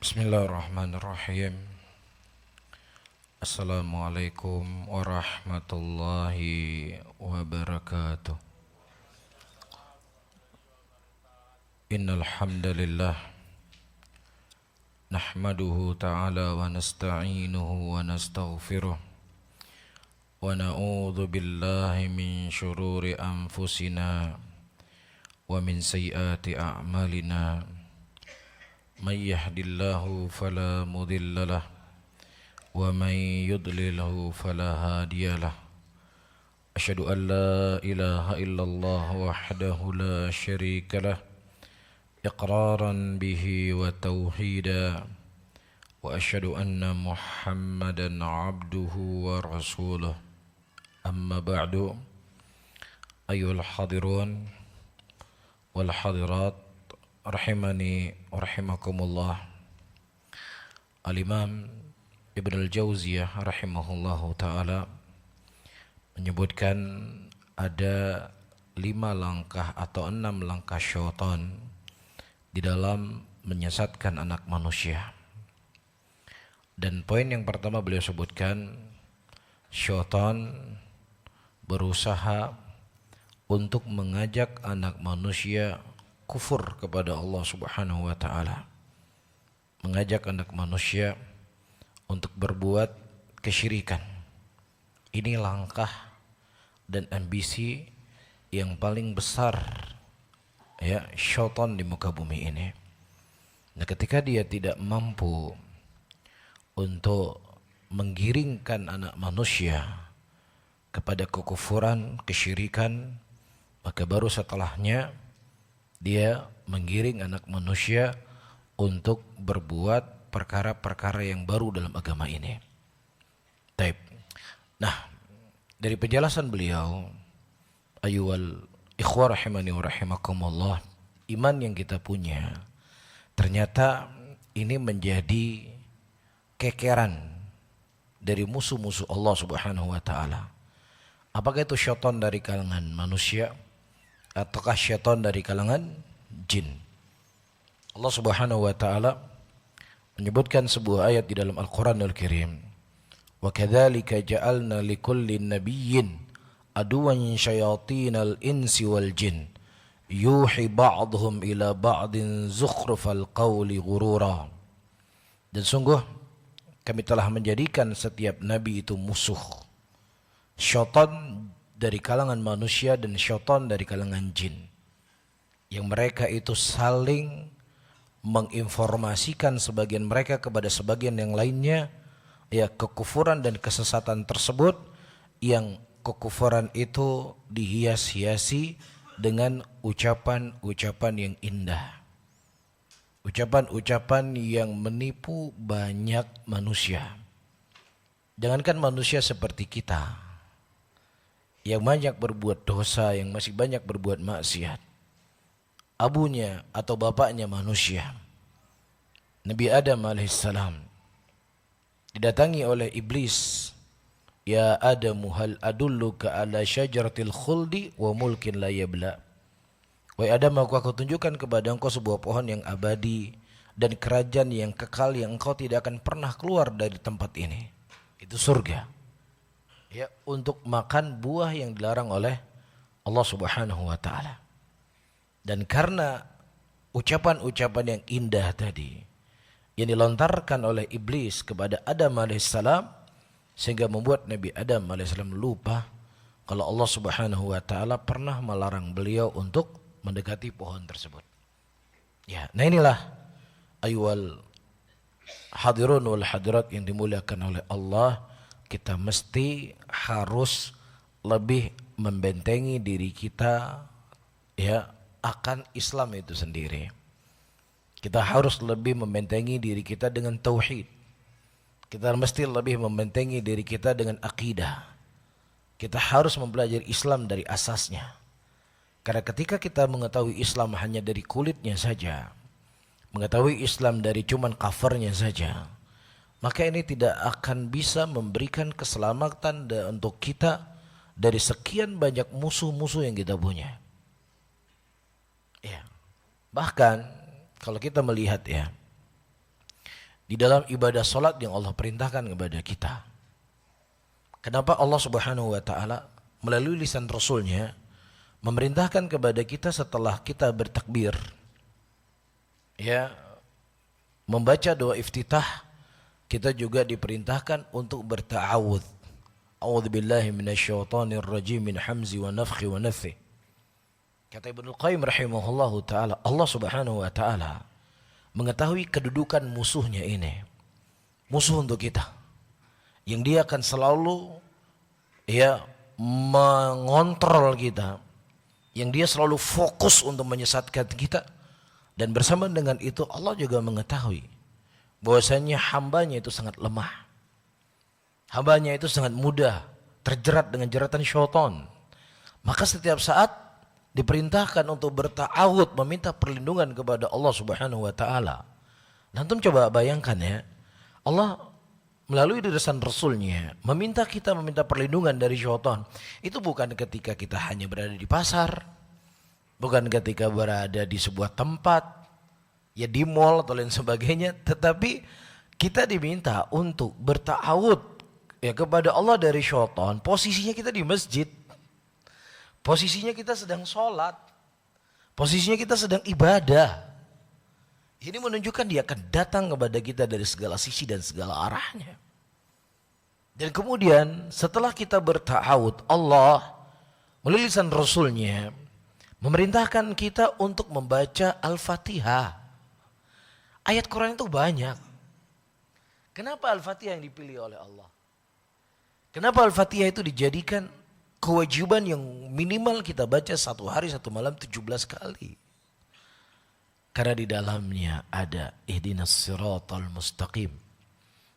Bismillahirrahmanirrahim. Assalamualaikum warahmatullahi wabarakatuh. Innal hamdalillah nahmaduhu ta'ala wa nasta'inuhu wa nastaghfiruh wa na'udzu billahi min syururi anfusina wa min sayyiati a'malina. May yahdihillahu fala mudilla lahu wa may yudlilhu fala hadiya lahu. Asyhadu an la ilaha illallah wahdahu la syarika lahu iqraran bihi wa tauhida wa asyhadu anna Muhammadan abduhu wa rasuluh. Amma ba'du. Ayyuhal hadirun wal hadirat rahimani wa rahimakumullah. Al-Imam Ibn al-Jauziyah rahimahullahu ta'ala menyebutkan ada 5 langkah atau 6 langkah syaitan di dalam menyesatkan anak manusia. Dan poin yang pertama beliau sebutkan, syaitan berusaha untuk mengajak anak manusia kufur kepada Allah Subhanahu wa ta'ala, mengajak anak manusia untuk berbuat kesyirikan. Ini langkah dan ambisi yang paling besar ya syaitan di muka bumi ini. Nah, ketika dia tidak mampu untuk menggiringkan anak manusia kepada kekufuran, kesyirikan, maka baru setelahnya dia menggiring anak manusia untuk berbuat perkara-perkara yang baru dalam agama ini. Taib. Nah, dari penjelasan beliau, ayyuhal ikhwah rahimani wa rahimakumullah, iman yang kita punya ternyata ini menjadi kekeran dari musuh-musuh Allah Subhanahu wa ta'ala. Apakah itu syaitan dari kalangan manusia ataukah syaitan dari kalangan jin? Allah Subhanahu wa ta'ala menyebutkan sebuah ayat di dalam Al-Quranul Karim. Wa kadzalika ja'alna likulli nabiyyin aduwan syayatinal insi wal jin yuhi ba'dhum ila ba'din zukhrufal qawli ghurura. Dan sungguh kami telah menjadikan setiap nabi itu musuh, syaitan dari kalangan manusia dan syaitan dari kalangan jin, yang mereka itu saling menginformasikan sebagian mereka kepada sebagian yang lainnya ya kekufuran dan kesesatan tersebut, yang kekufuran itu dihias-hiasi dengan ucapan-ucapan yang indah, ucapan-ucapan yang menipu banyak manusia. Jangankan manusia seperti kita yang banyak berbuat dosa, yang masih banyak berbuat maksiat, abunya atau bapaknya manusia, Nabi Adam alaihissalam, didatangi oleh iblis. Ya Adamu hal adulluka ala syajaratil khuldi wa mulkin la yabla. Wahai Adam, aku tunjukkan kepada engkau sebuah pohon yang abadi dan kerajaan yang kekal yang engkau tidak akan pernah keluar dari tempat ini. Itu surga. Ya, untuk makan buah yang dilarang oleh Allah Subhanahu wa ta'ala. Dan karena ucapan-ucapan yang indah tadi yang dilontarkan oleh iblis kepada Adam alaihissalam, sehingga membuat Nabi Adam alaihissalam lupa kalau Allah Subhanahu wa ta'ala pernah melarang beliau untuk mendekati pohon tersebut. Ya, nah inilah ayyuhal hadirun wal hadirat yang dimuliakan oleh Allah. Kita mesti harus lebih membentengi diri kita ya akan Islam itu sendiri. Kita harus lebih membentengi diri kita dengan tauhid. Kita mesti lebih membentengi diri kita dengan akidah. Kita harus mempelajari Islam dari asasnya. Karena ketika kita mengetahui Islam hanya dari kulitnya saja, mengetahui Islam dari cuman covernya saja, maka ini tidak akan bisa memberikan keselamatan untuk kita dari sekian banyak musuh-musuh yang kita punya. Ya. Bahkan kalau kita melihat ya, di dalam ibadah salat yang Allah perintahkan kepada kita. Kenapa Allah Subhanahu wa taala melalui lisan Rasulnya memerintahkan kepada kita setelah kita bertakbir, ya, membaca doa iftitah, kita juga diperintahkan untuk berta'awudz. A'udzubillahi minasyaitonir rajim min hamzi wa nafthi wa naffthi. Kata Ibnu Qayyim rahimahullahu taala, Allah Subhanahu wa taala mengetahui kedudukan musuhnya ini. Musuh untuk kita. Yang dia akan selalu mengontrol kita. Yang dia selalu fokus untuk menyesatkan kita. Dan bersama dengan itu Allah juga mengetahui bahwasanya hambanya itu sangat lemah. Hambanya itu sangat mudah terjerat dengan jeratan syaitan. Maka setiap saat diperintahkan untuk berta'awud, meminta perlindungan kepada Allah Subhanahu wa taala. Antum coba bayangkan ya, Allah melalui lisan Rasulnya meminta perlindungan dari syaitan. Itu bukan ketika kita hanya berada di pasar, bukan ketika berada di sebuah tempat, ya di mall atau lain sebagainya, tetapi kita diminta untuk berta'awud ya kepada Allah dari syaitan. Posisinya kita di masjid, posisinya kita sedang sholat, posisinya kita sedang ibadah. Ini menunjukkan dia akan datang kepada kita dari segala sisi dan segala arahnya. Dan kemudian setelah kita berta'awud, Allah melalui lisan Rasulnya memerintahkan kita untuk membaca Al-Fatihah. Ayat Quran itu banyak. Kenapa Al-Fatihah yang dipilih oleh Allah? Kenapa Al-Fatihah itu dijadikan kewajiban yang minimal kita baca satu hari satu malam 17 kali? Karena di dalamnya ada ihdinas siratal mustaqim.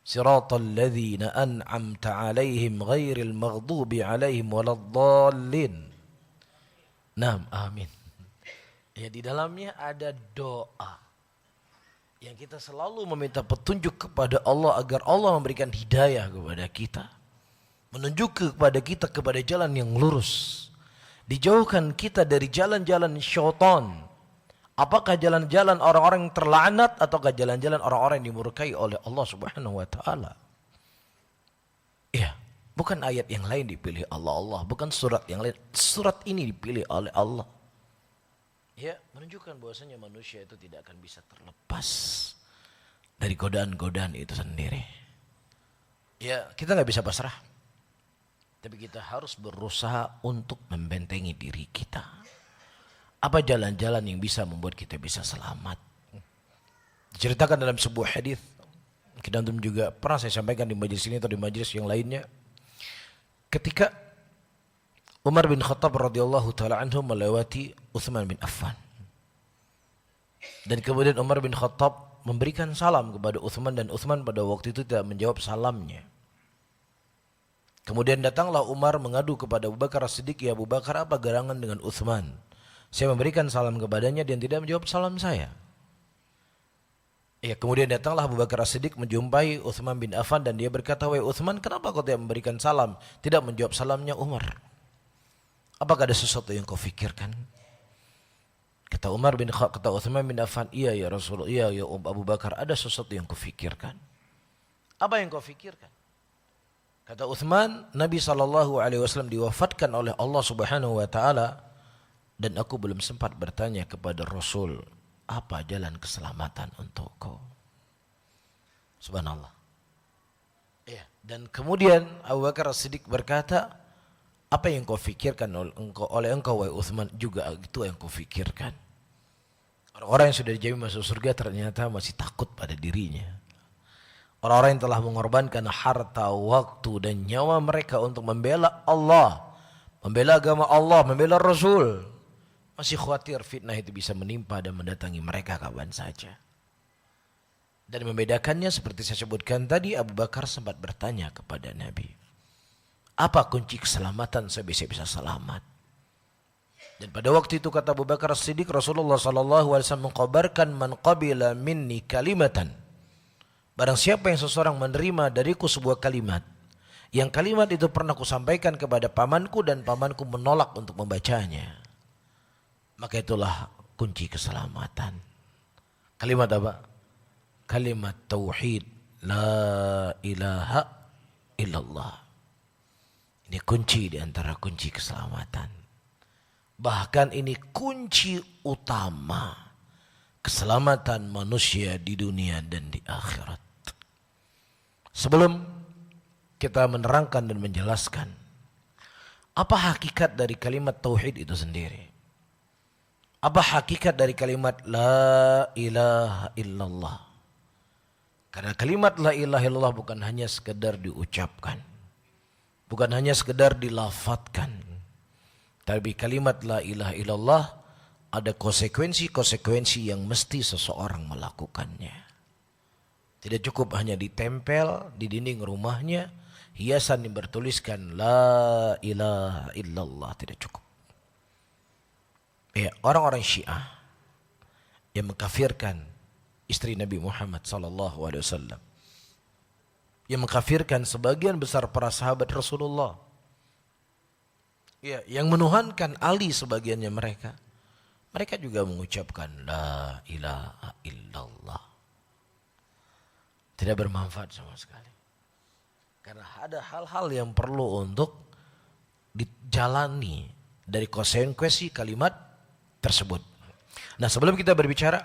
Siratal ladzina an'amta alaihim ghairil maghdubi alaihim waladdallin. Naam, amin. Ya, di dalamnya ada doa yang kita selalu meminta petunjuk kepada Allah agar Allah memberikan hidayah kepada kita, menunjuk kepada kita kepada jalan yang lurus, dijauhkan kita dari jalan-jalan syaitan. Apakah jalan-jalan orang-orang yang terlaknat ataukah jalan-jalan orang-orang yang dimurkai oleh Allah Subhanahu wa taala? Ya, bukan ayat yang lain dipilih Allah, bukan surat yang lain. Surat ini dipilih oleh Allah. Ya, menunjukkan bahwasanya manusia itu tidak akan bisa terlepas dari godaan-godaan itu sendiri. Ya, kita nggak bisa pasrah. Tapi kita harus berusaha untuk membentengi diri kita. Apa jalan-jalan yang bisa membuat kita bisa selamat? Diceritakan dalam sebuah hadis, kita antum juga pernah saya sampaikan di majelis ini atau di majelis yang lainnya. Ketika Umar bin Khattab radhiyallahu taala anhu melewati Utsman bin Affan. Dan kemudian Umar bin Khattab memberikan salam kepada Utsman dan Utsman pada waktu itu tidak menjawab salamnya. Kemudian datanglah Umar mengadu kepada Abu Bakar As-Siddiq, "Ya Abu Bakar, apa gerangan dengan Utsman? Saya memberikan salam kepadanya dan tidak menjawab salam saya." Ya, kemudian datanglah Abu Bakar As-Siddiq menjumpai Utsman bin Affan dan dia berkata, "Wahai Utsman, kenapa kau tidak memberikan salam, tidak menjawab salamnya Umar? Apakah ada sesuatu yang kau fikirkan?" Kata Utsman bin Affan, "Iya ya Rasulullah, iya ya Abu Bakar, ada sesuatu yang kau fikirkan." "Apa yang kau fikirkan?" Kata Utsman, "Nabi SAW diwafatkan oleh Allah Subhanahu wa taala dan aku belum sempat bertanya kepada Rasul, apa jalan keselamatan untukku?" Subhanallah. Ya, dan kemudian Abu Bakar As-Siddiq berkata, "Apa yang kau fikirkan oleh engkau wahai Utsman, juga itu yang kau fikirkan." Orang-orang yang sudah dijamin masuk surga ternyata masih takut pada dirinya. Orang-orang yang telah mengorbankan harta, waktu dan nyawa mereka untuk membela Allah, membela agama Allah, membela Rasul, masih khawatir fitnah itu bisa menimpa dan mendatangi mereka kapan saja. Dan membedakannya seperti saya sebutkan tadi, Abu Bakar sempat bertanya kepada Nabi, "Apa kunci keselamatan saya bisa selamat?" Dan pada waktu itu kata Abu Bakar As-Siddiq, Rasulullah SAW mengkhabarkan, "Man qabila minni kalimatan." Barang siapa yang seseorang menerima dariku sebuah kalimat, yang kalimat itu pernah kusampaikan kepada pamanku dan pamanku menolak untuk membacanya, maka itulah kunci keselamatan. Kalimat apa? kalimat tauhid la ilaha illallah. Ini kunci di antara kunci keselamatan. Bahkan ini kunci utama keselamatan manusia di dunia dan di akhirat. Sebelum kita menerangkan dan menjelaskan apa hakikat dari kalimat tauhid itu sendiri, apa hakikat dari kalimat la ilaha illallah. Karena kalimat la ilaha illallah bukan hanya sekedar diucapkan, bukan hanya sekedar dilafadzkan, tapi kalimat la ilaha illallah ada konsekuensi-konsekuensi yang mesti seseorang melakukannya. Tidak cukup hanya ditempel di dinding rumahnya hiasan yang bertuliskan la ilaha illallah, tidak cukup. Ya, orang-orang Syiah yang mengkafirkan istri Nabi Muhammad SAW, yang mengkafirkan sebagian besar para sahabat Rasulullah, ya, yang menuhankan Ali sebagiannya mereka juga mengucapkan la ilaha illallah. Tidak bermanfaat sama sekali. Karena ada hal-hal yang perlu untuk dijalani dari konsekuensi kalimat tersebut. Nah, sebelum kita berbicara,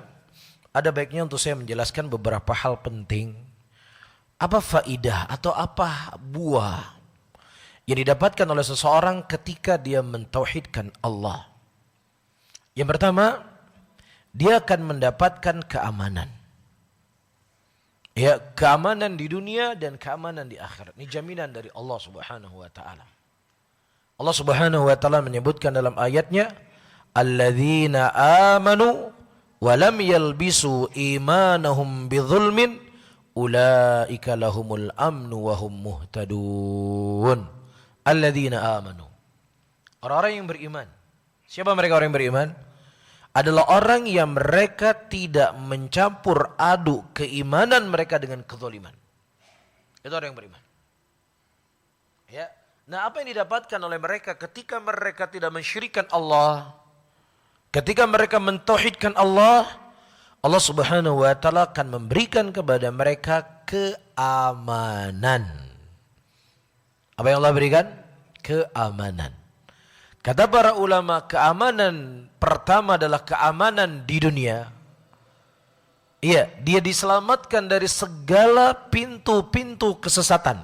ada baiknya untuk saya menjelaskan beberapa hal penting. Apa faidah atau apa buah yang didapatkan oleh seseorang ketika dia mentauhidkan Allah? Yang pertama, dia akan mendapatkan keamanan. Ya, keamanan di dunia dan keamanan di akhirat. Ini jaminan dari Allah Subhanahu wa taala. Allah Subhanahu wa taala menyebutkan dalam ayatnya, alladzina amanu wa lam yalbisu imanahum bidzulmin ulaika lahumul amnu wa hum muhtadun. Alladzina amanu. Orang-orang yang beriman. Siapa mereka orang yang beriman? Adalah orang yang mereka tidak mencampur aduk keimanan mereka dengan kezaliman. Itu orang yang beriman. Ya. Nah, apa yang didapatkan oleh mereka ketika mereka tidak mensyirikkan Allah, ketika mereka mentauhidkan Allah, Allah Subhanahu wa taala akan memberikan kepada mereka keamanan. Apa yang Allah berikan? Keamanan. Kata para ulama, keamanan pertama adalah keamanan di dunia. Iya, dia diselamatkan dari segala pintu-pintu kesesatan.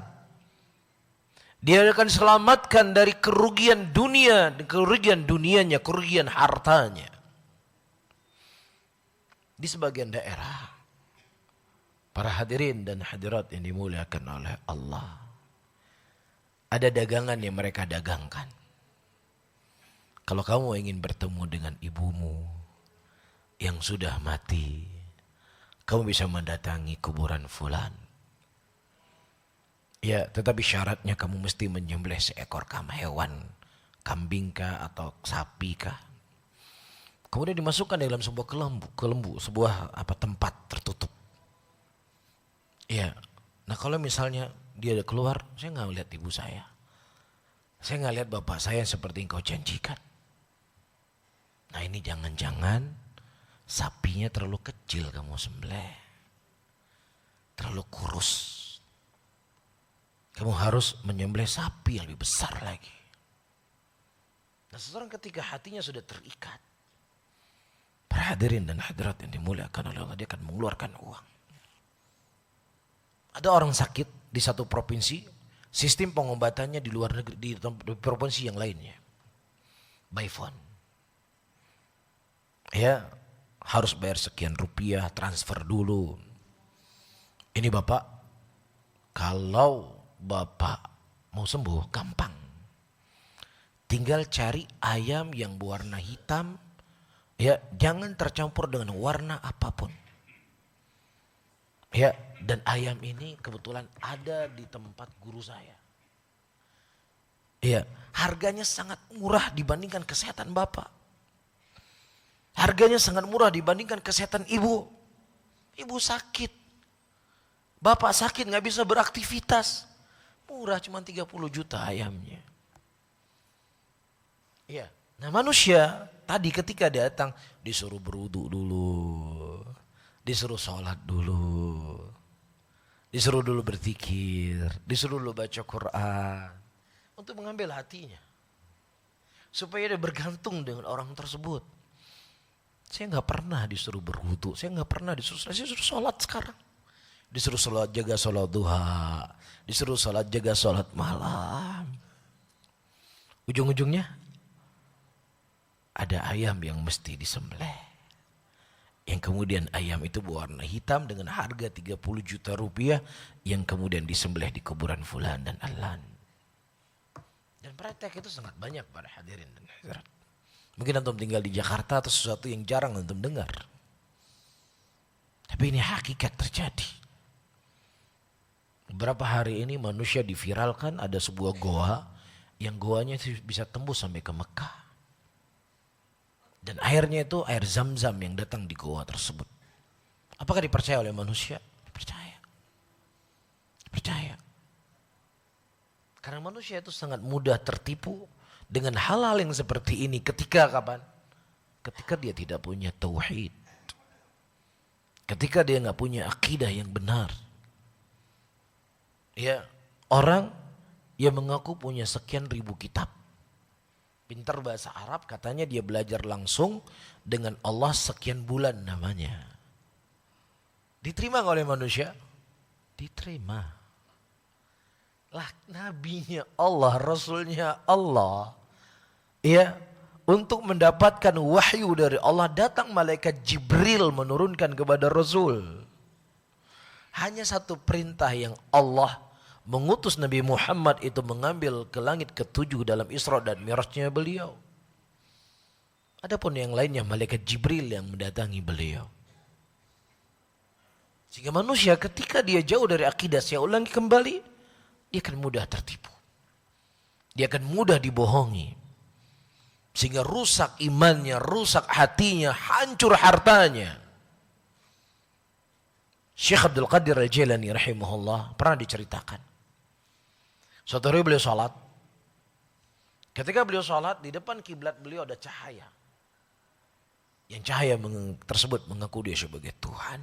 Dia akan diselamatkan dari kerugian dunia, kerugian dunianya, kerugian hartanya. Di sebagian daerah, para hadirin dan hadirat yang dimuliakan oleh Allah, ada dagangan yang mereka dagangkan. Kalau kamu ingin bertemu dengan ibumu yang sudah mati, kamu bisa mendatangi kuburan fulan. Ya, tetapi syaratnya kamu mesti menyembelih seekor hewan, kambing kah atau sapi kah. Kemudian dimasukkan dalam sebuah kelembu, sebuah tempat tertutup. Ya, nah kalau misalnya dia keluar, saya nggak lihat ibu saya nggak lihat bapak saya seperti engkau janjikan. Nah, ini jangan-jangan sapinya terlalu kecil kamu sembelih. Terlalu kurus. Kamu harus menyembelih sapi yang lebih besar lagi. Nah, seseorang ketika hatinya sudah terikat, para hadirin dan hadirat yang dimuliakan oleh Allah, dia akan mengeluarkan uang. Ada orang sakit di satu provinsi, sistem pengobatannya di luar negeri, di provinsi yang lainnya. By phone. Ya, harus bayar sekian rupiah, transfer dulu. Ini bapak, kalau bapak mau sembuh, gampang. Tinggal cari ayam yang berwarna hitam, ya, jangan tercampur dengan warna apapun. Ya, dan ayam ini kebetulan ada di tempat guru saya. Ya, harganya sangat murah dibandingkan kesehatan bapak. Harganya sangat murah dibandingkan kesehatan ibu. Ibu sakit. Bapak sakit gak bisa beraktivitas. Murah cuma 30 juta ayamnya. Iya. Nah, manusia tadi ketika datang disuruh berwudu dulu. Disuruh sholat dulu. Disuruh dulu berzikir. Disuruh dulu baca Quran. Untuk mengambil hatinya. Supaya dia bergantung dengan orang tersebut. Saya nggak pernah disuruh berwudu. Saya nggak pernah disuruh sholat sekarang. Disuruh sholat jaga sholat duha. Disuruh sholat jaga sholat malam. Ujung-ujungnya ada ayam yang mesti disembelih. Yang kemudian ayam itu berwarna hitam dengan harga 30 juta rupiah yang kemudian disembelih di kuburan fulan dan alan. Dan praktek itu sangat banyak para hadirin dan hadirat. Mungkin antum tinggal di Jakarta atau sesuatu yang jarang antum dengar. Tapi ini hakikat terjadi. Beberapa hari ini manusia diviralkan ada sebuah goa yang goanya bisa tembus sampai ke Mekah. Dan airnya itu air zam-zam yang datang di goa tersebut. Apakah dipercaya oleh manusia? Dipercaya. Dipercaya. Karena manusia itu sangat mudah tertipu dengan hal-hal yang seperti ini ketika kapan? Ketika dia tidak punya tauhid. Ketika dia nggak punya akidah yang benar. Ya, orang yang mengaku punya sekian ribu kitab. Pintar bahasa Arab, katanya dia belajar langsung dengan Allah sekian bulan namanya. Diterima nggak oleh manusia? Diterima. Lah nabinya Allah, rasulnya Allah. Ya, untuk mendapatkan wahyu dari Allah datang malaikat Jibril menurunkan kepada Rasul. Hanya satu perintah yang Allah mengutus Nabi Muhammad itu mengambil ke langit ketujuh dalam Isra dan Mi'rajnya beliau. Adapun yang lainnya malaikat Jibril yang mendatangi beliau. Sehingga manusia ketika dia jauh dari akidah, saya ulangi kembali, dia akan mudah tertipu. Dia akan mudah dibohongi. Sehingga rusak imannya, rusak hatinya, hancur hartanya. Syekh Abdul Qadir Al-Jailani rahimahullah pernah diceritakan. Suatu hari beliau sholat. Ketika beliau sholat, di depan kiblat beliau ada cahaya. Yang cahaya tersebut mengaku dia sebagai Tuhan.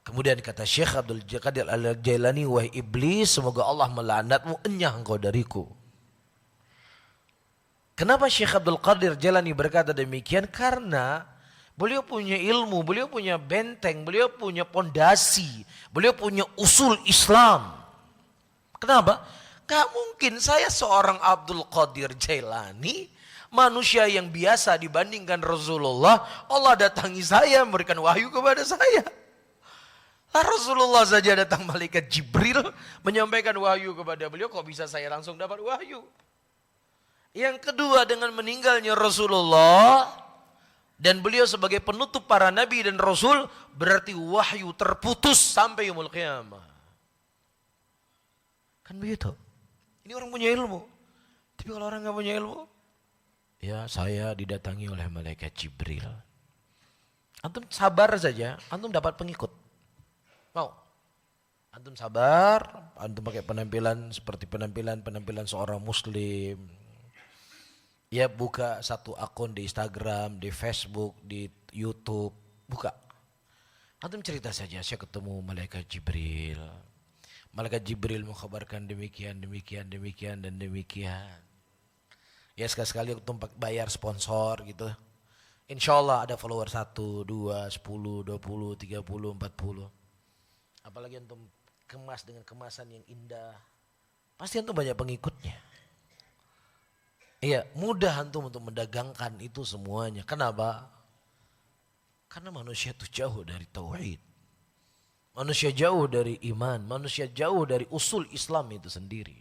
Kemudian kata Syekh Abdul Qadir Al-Jailani, wahai iblis, semoga Allah melaknatmu, enyah engkau dariku. Kenapa Syekh Abdul Qadir Jailani berkata demikian? Karena beliau punya ilmu, beliau punya benteng, beliau punya pondasi, beliau punya usul Islam. Kenapa? Gak mungkin saya seorang Abdul Qadir Jailani, manusia yang biasa dibandingkan Rasulullah, Allah datangi saya, memberikan wahyu kepada saya. Lah Rasulullah saja datang malaikat Jibril menyampaikan wahyu kepada beliau, kok bisa saya langsung dapat wahyu? Yang kedua, dengan meninggalnya Rasulullah dan beliau sebagai penutup para nabi dan rasul, berarti wahyu terputus sampai yaumul qiyamah. Kan begitu. Ini orang punya ilmu. Tapi kalau orang nggak punya ilmu, ya saya didatangi oleh malaikat Jibril. Antum sabar saja, antum dapat pengikut. Mau? Antum sabar, antum pakai penampilan seperti penampilan seorang muslim. Ya buka satu akun di Instagram, di Facebook, di YouTube, buka. Antum cerita saja, saya ketemu malaikat Jibril. Malaikat Jibril mengkhabarkan demikian, demikian, demikian, dan demikian. Ya sekali-sekali antum bayar sponsor gitu. Insya Allah ada follower 1, 2, 10, 20, 30, 40. Apalagi antum kemas dengan kemasan yang indah. Pasti antum banyak pengikutnya. Iya, mudah antum untuk mendagangkan itu semuanya. Kenapa? Karena manusia itu jauh dari tauhid. Manusia jauh dari iman, manusia jauh dari usul Islam itu sendiri.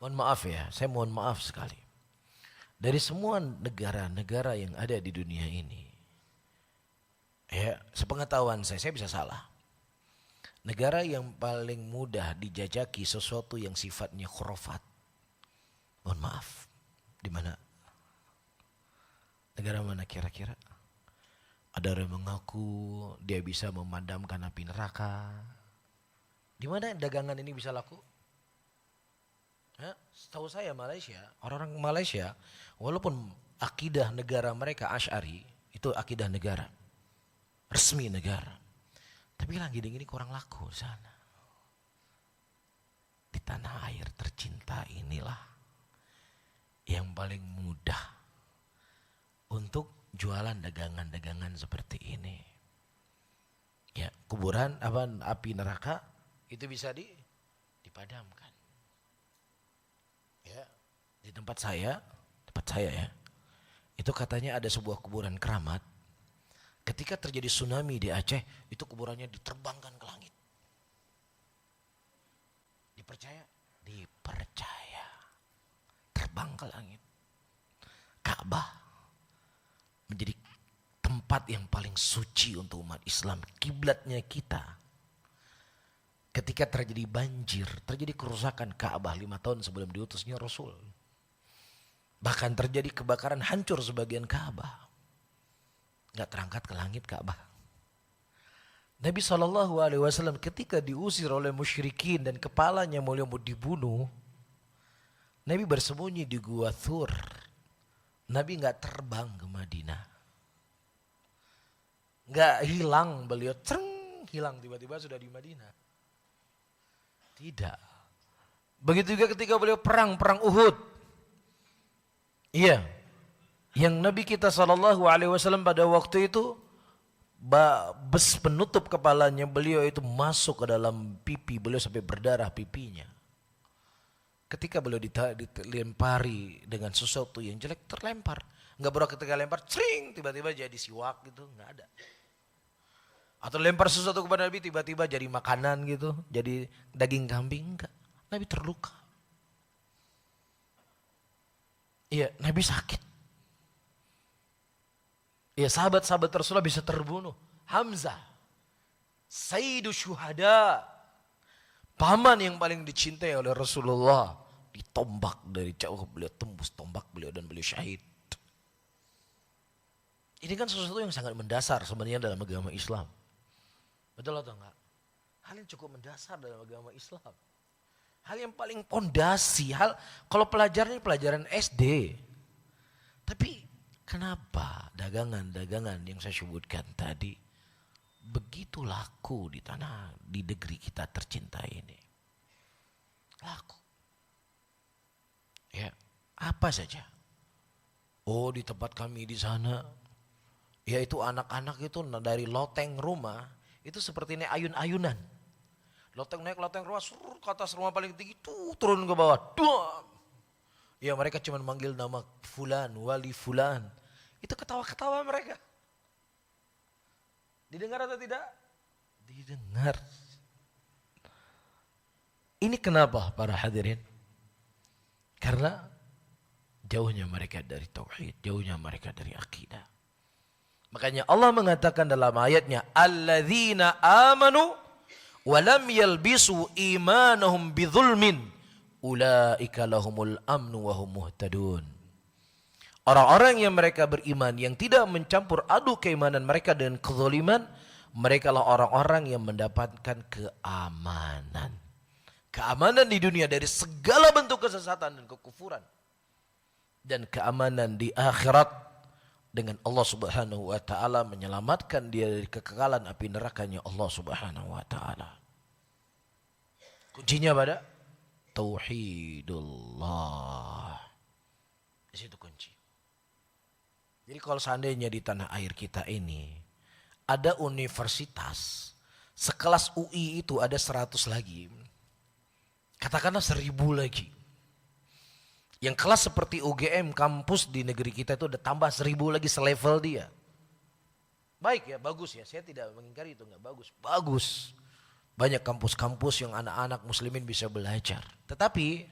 Mohon maaf ya, saya mohon maaf sekali. Dari semua negara-negara yang ada di dunia ini, ya sepengetahuan saya bisa salah. Negara yang paling mudah dijajaki sesuatu yang sifatnya khurafat. Mohon maaf, di mana? Negara mana kira-kira? Ada orang mengaku dia bisa memadamkan api neraka. Di mana dagangan ini bisa laku? Setahu saya Malaysia, orang-orang Malaysia, walaupun akidah negara mereka Asy'ari, itu akidah negara. resmi negara. Tapi Langgiding ini kurang laku di sana. Di tanah air tercinta inilah yang paling mudah untuk jualan dagangan-dagangan seperti ini. Ya, kuburan api neraka itu bisa dipadamkan. Ya, di tempat saya ya. Itu katanya ada sebuah kuburan keramat. Ketika terjadi tsunami di Aceh, itu kuburannya diterbangkan ke langit. Dipercaya? Dipercaya. Terbang ke langit. Ka'bah menjadi tempat yang paling suci untuk umat Islam. Kiblatnya kita. Ketika terjadi banjir, terjadi kerusakan Ka'bah 5 tahun sebelum diutusnya Rasul. Bahkan terjadi kebakaran, hancur sebagian Ka'bah. Gak terangkat ke langit Ka'bah. Nabi SAW ketika diusir oleh musyrikin dan kepalanya mau dibunuh, Nabi bersembunyi di Gua Thur. Nabi gak terbang ke Madinah. Gak hilang beliau, hilang tiba-tiba sudah di Madinah. Tidak. Begitu juga ketika beliau perang Uhud. Iya. Yang Nabi kita SAW pada waktu itu bes penutup kepalanya beliau itu masuk ke dalam pipi beliau sampai berdarah pipinya. Ketika beliau dilempari dengan sesuatu yang jelek, terlempar. Enggak pernah ketika lempar, cering, tiba-tiba jadi siwak gitu, enggak ada. Atau lempar sesuatu kepada Nabi tiba-tiba jadi makanan gitu, jadi daging kambing, enggak. Nabi terluka. Iya, Nabi sakit. Ya, sahabat-sahabat Rasulullah bisa terbunuh. Hamzah, Sayyidu Syuhada, paman yang paling dicintai oleh Rasulullah, ditombak dari jauh, beliau tembus tombak beliau dan beliau syahid. Ini kan sesuatu yang sangat mendasar sebenarnya dalam agama Islam. Betul atau enggak? Hal yang cukup mendasar dalam agama Islam. Hal yang paling pondasi, kalau pelajaran ini pelajaran SD. Tapi kenapa dagangan-dagangan yang saya sebutkan tadi begitu laku di negeri kita tercinta ini? Laku. Ya, apa saja. Oh, di tempat kami di sana, yaitu anak-anak itu dari loteng rumah, itu seperti ini ayun-ayunan. Naik loteng rumah, suruh ke atas rumah paling tinggi, turun ke bawah. Duam. Ya, mereka cuma manggil nama fulan, wali fulan. Itu ketawa-ketawa mereka. Didengar atau tidak? Didengar. Ini kenapa para hadirin? Karena jauhnya mereka dari tauhid, jauhnya mereka dari akidah. Makanya Allah mengatakan dalam ayatnya, alladzina amanu wa lam yalbisu imanahum bidzulmin ulaika lahumul amnu wa hum muhtadun. Orang-orang yang mereka beriman yang tidak mencampur aduk keimanan mereka dengan kezaliman, mereka lah orang-orang yang mendapatkan keamanan. Keamanan di dunia dari segala bentuk kesesatan dan kekufuran. Dan keamanan di akhirat dengan Allah Subhanahu wa taala menyelamatkan dia dari kekekalan api nerakanya Allah Subhanahu wa taala. Kuncinya pada tauhidullah. Di situ kunci. Jadi kalau seandainya di tanah air kita ini ada universitas sekelas UI itu ada 100 lagi. Katakanlah 1000 lagi. Yang kelas seperti UGM kampus di negeri kita itu ada tambah 1000 lagi selevel dia. Baik ya, bagus ya. Saya tidak mengingkari itu enggak bagus. Bagus. Banyak kampus-kampus yang anak-anak muslimin bisa belajar. Tetapi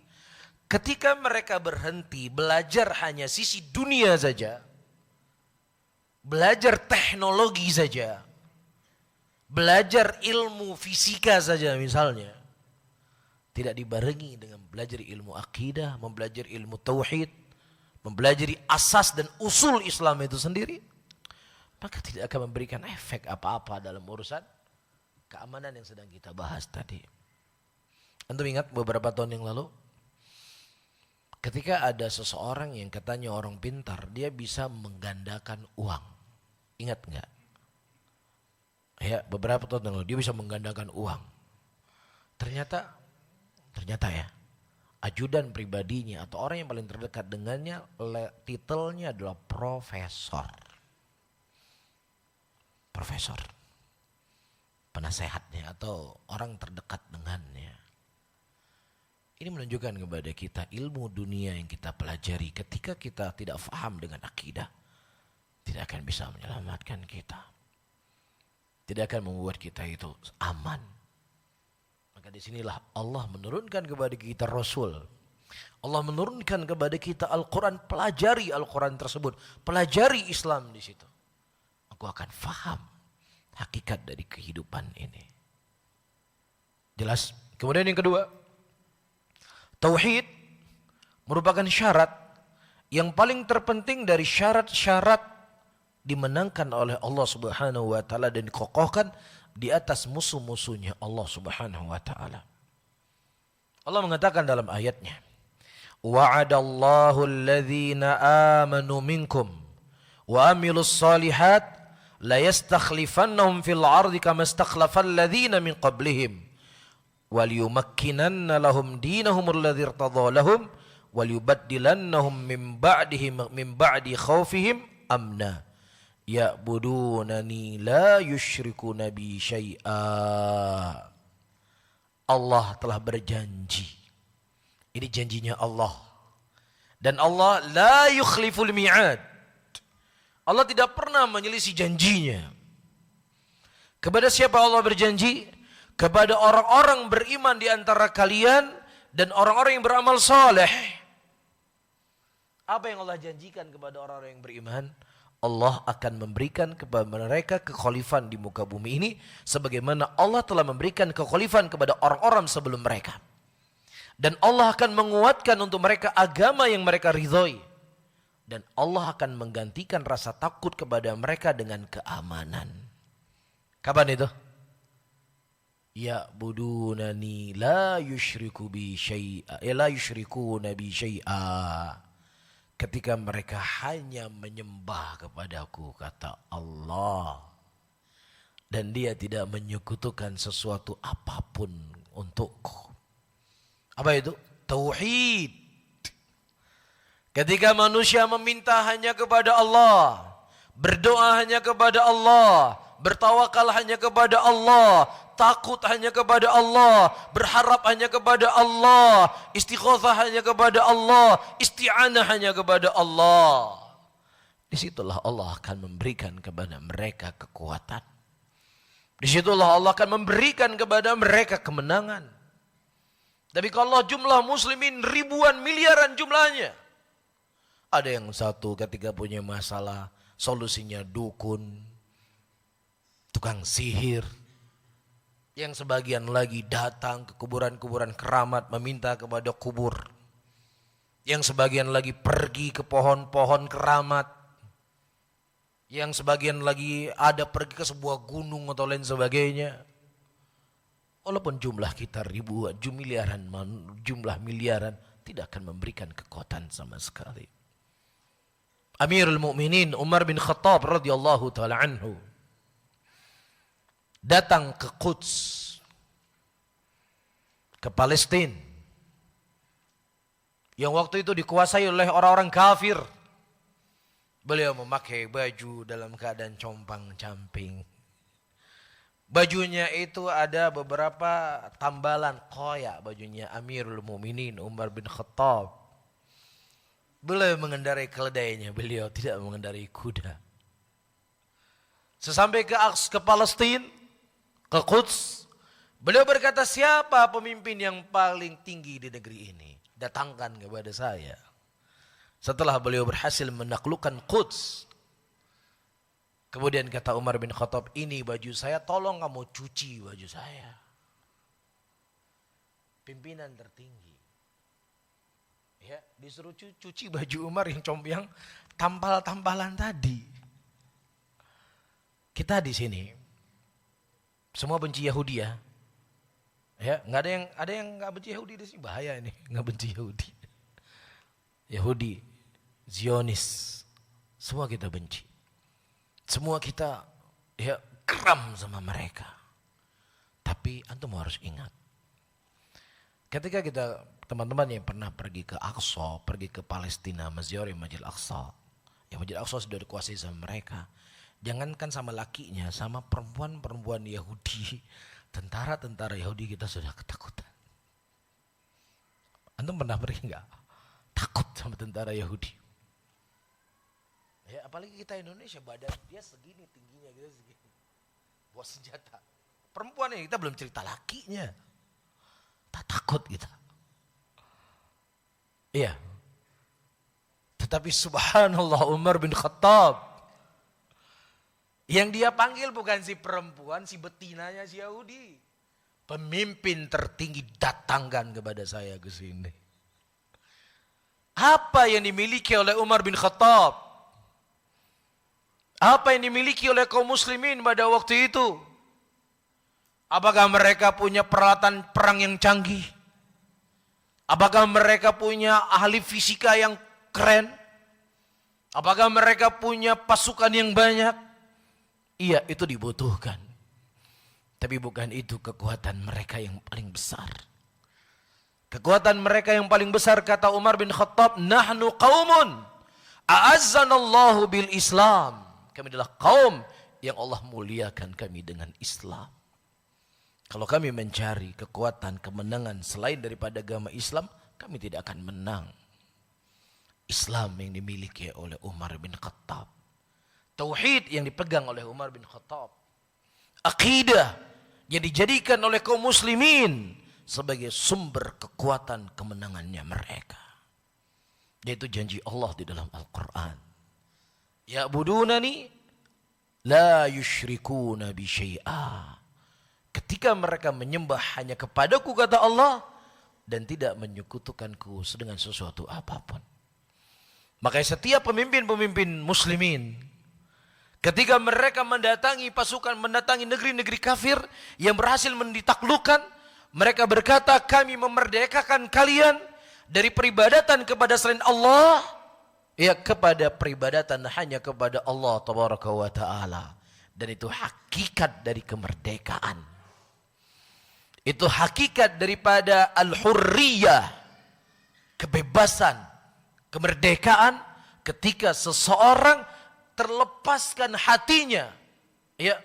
ketika mereka berhenti belajar hanya sisi dunia saja, belajar teknologi saja, belajar ilmu fisika saja misalnya, tidak dibarengi dengan belajar ilmu akidah, mempelajari ilmu tauhid, mempelajari asas dan usul Islam itu sendiri, maka tidak akan memberikan efek apa-apa dalam urusan keamanan yang sedang kita bahas tadi. Antum ingat beberapa tahun yang lalu, ketika ada seseorang yang katanya orang pintar, dia bisa menggandakan uang. Ingat enggak? Ya, beberapa tahun lalu dia bisa menggandakan uang. Ternyata ya, ajudan pribadinya atau orang yang paling terdekat dengannya, titelnya adalah profesor. Profesor. Penasehatnya atau orang terdekat dengannya. Ini menunjukkan kepada kita ilmu dunia yang kita pelajari ketika kita tidak faham dengan akidah, tidak akan bisa menyelamatkan kita. Tidak akan membuat kita itu aman. Maka disinilah Allah menurunkan kepada kita Rasul. Allah menurunkan kepada kita Al-Quran. Pelajari Al-Quran tersebut. Pelajari Islam di situ. Aku akan faham hakikat dari kehidupan ini. Jelas? Kemudian yang kedua, tauhid merupakan syarat yang paling terpenting dari syarat-syarat dimenangkan oleh Allah Subhanahu wa taala dan dikokohkan di atas musuh-musuhnya Allah Subhanahu wa taala. Allah mengatakan dalam ayatnya, wa'adallahu alladhina amanu minkum wa amilus salihat la yastakhlifannahum fil ardi kama istakhlafal ladzina min qablihim wal yumakkinanna lahum dinahum alladzi irtadha lahum wal yubaddilannahum min ba'di khaufihim amna ya'budunani la yusyrikuna bi syai'a. Allah telah berjanji. Ini janjinya Allah. Dan Allah la yukhliful mi'ad. Allah tidak pernah menyelisih janjinya. Kepada siapa Allah berjanji? Kepada orang-orang beriman di antara kalian dan orang-orang yang beramal saleh. Apa yang Allah janjikan kepada orang-orang yang beriman? Allah akan memberikan kepada mereka kekhalifan di muka bumi ini sebagaimana Allah telah memberikan kekhalifan kepada orang-orang sebelum mereka. Dan Allah akan menguatkan untuk mereka agama yang mereka ridhoi. Dan Allah akan menggantikan rasa takut kepada mereka dengan keamanan. Kapan itu? Ya'budunani la yusyriku bi syai'a, la yusyrikuna bi syai'a. Ketika mereka hanya menyembah kepadaku, kata Allah. Dan dia tidak menyekutukan sesuatu apapun untukku. Apa itu? Tauhid. Ketika manusia meminta hanya kepada Allah, berdoa hanya kepada Allah, bertawakal hanya kepada Allah, takut hanya kepada Allah, berharap hanya kepada Allah, istighatsah hanya kepada Allah, isti'anah hanya kepada Allah. Disitulah Allah akan memberikan kepada mereka kekuatan. Disitulah Allah akan memberikan kepada mereka kemenangan. Tapi kalau jumlah muslimin ribuan miliaran jumlahnya, ada yang satu ketika punya masalah, solusinya dukun, tukang sihir. Yang sebagian lagi datang ke kuburan-kuburan keramat meminta kepada kubur. Yang sebagian lagi pergi ke pohon-pohon keramat. Yang sebagian lagi ada pergi ke sebuah gunung atau lain sebagainya. Walaupun jumlah kita ribuan, jumlah miliaran tidak akan memberikan kekuatan sama sekali. Amirul Mukminin Umar bin Khattab radhiyallahu taala anhu datang ke Quds, ke Palestina, yang waktu itu dikuasai oleh orang-orang kafir. Beliau memakai baju dalam keadaan compang-camping. Bajunya itu ada beberapa tambalan koyak, bajunya Amirul Mukminin Umar bin Khattab. Beliau mengendarai keledainya, beliau tidak mengendarai kuda. Sesampai ke Palestina, ke Quds, beliau berkata, siapa pemimpin yang paling tinggi di negeri ini? Datangkan kepada saya. Setelah beliau berhasil menaklukkan Quds, kemudian kata Umar bin Khattab, ini baju saya, tolong kamu cuci baju saya. Pimpinan tertinggi. Ya, disuruh cuci baju Umar yang tampal-tampalan tadi. Kita di sini semua benci Yahudi ya. Ya, ada yang nggak benci Yahudi di sini, bahaya ini, nggak benci Yahudi. Yahudi, Zionis, semua kita benci. Semua kita ya geram sama mereka. Tapi antum harus ingat, ketika kita teman-teman yang pernah pergi ke Aqsa, pergi ke Palestina, menziarahi Masjid Aqsa, yang Masjid Aqsa sudah dikuasai sama mereka. Jangankan sama lakinya, sama perempuan-perempuan Yahudi, tentara-tentara Yahudi kita sudah ketakutan. Antum pernah pergi enggak? Takut sama tentara Yahudi. Ya, apalagi kita Indonesia, badan dia segini tingginya, kita segini. Bawa senjata. Perempuan ini kita belum cerita lakinya. Tak takut kita. Iya. Tetapi subhanallah Umar bin Khattab, yang dia panggil bukan si perempuan, si betinanya si Yahudi. Pemimpin tertinggi, datangkan kepada saya ke sini. Apa yang dimiliki oleh Umar bin Khattab? Apa yang dimiliki oleh kaum muslimin pada waktu itu? Apakah mereka punya peralatan perang yang canggih? Apakah mereka punya ahli fisika yang keren? Apakah mereka punya pasukan yang banyak? Iya, itu dibutuhkan. Tapi bukan itu kekuatan mereka yang paling besar. Kekuatan mereka yang paling besar, kata Umar bin Khattab, nahnu qaumun a'azzanallahu bil Islam. Kami adalah kaum yang Allah muliakan kami dengan Islam. Kalau kami mencari kekuatan, kemenangan selain daripada agama Islam, kami tidak akan menang. Islam yang dimiliki oleh Umar bin Khattab. Tauhid yang dipegang oleh Umar bin Khattab. Akidah yang dijadikan oleh kaum muslimin sebagai sumber kekuatan kemenangannya mereka. Yaitu janji Allah di dalam Al-Quran. Ya'budunani la yusyrikuna bi syai'a. Ketika mereka menyembah hanya kepadaku, kata Allah, dan tidak menyekutukanku dengan sesuatu apapun. Makanya setiap pemimpin-pemimpin muslimin, ketika mereka mendatangi pasukan, mendatangi negeri-negeri kafir yang berhasil ditaklukkan, mereka berkata, kami memerdekakan kalian dari peribadatan kepada selain Allah, ya, kepada peribadatan hanya kepada Allah tabaraka wa ta'ala. Dan itu hakikat dari kemerdekaan. Itu hakikat daripada al-hurriyah, kebebasan, kemerdekaan, ketika seseorang terlepaskan hatinya, ya,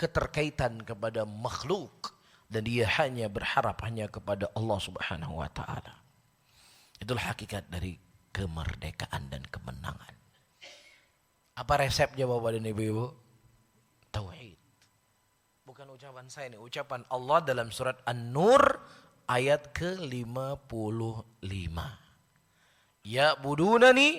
keterkaitan kepada makhluk, dan dia hanya berharap hanya kepada Allah subhanahu wa ta'ala. Itulah hakikat dari kemerdekaan dan kemenangan. Apa resepnya Bapak dan Ibu-ibu? Tauhid. Bukan ucapan saya, ini ucapan Allah dalam surat An-Nur ayat ke-55. Ya'budunani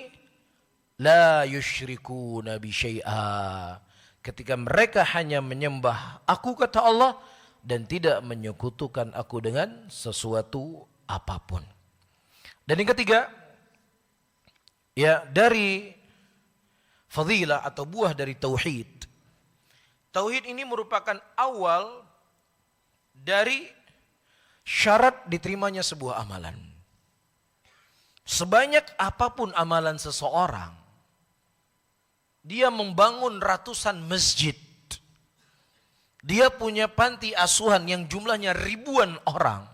la yusyrikuna bi syai'a. Ketika mereka hanya menyembah aku, kata Allah, dan tidak menyekutukan aku dengan sesuatu apapun. Dan yang ketiga, ya, dari fadilah atau buah dari tauhid. Tauhid ini merupakan awal dari syarat diterimanya sebuah amalan. Sebanyak apapun amalan seseorang, dia membangun ratusan masjid, dia punya panti asuhan yang jumlahnya ribuan orang,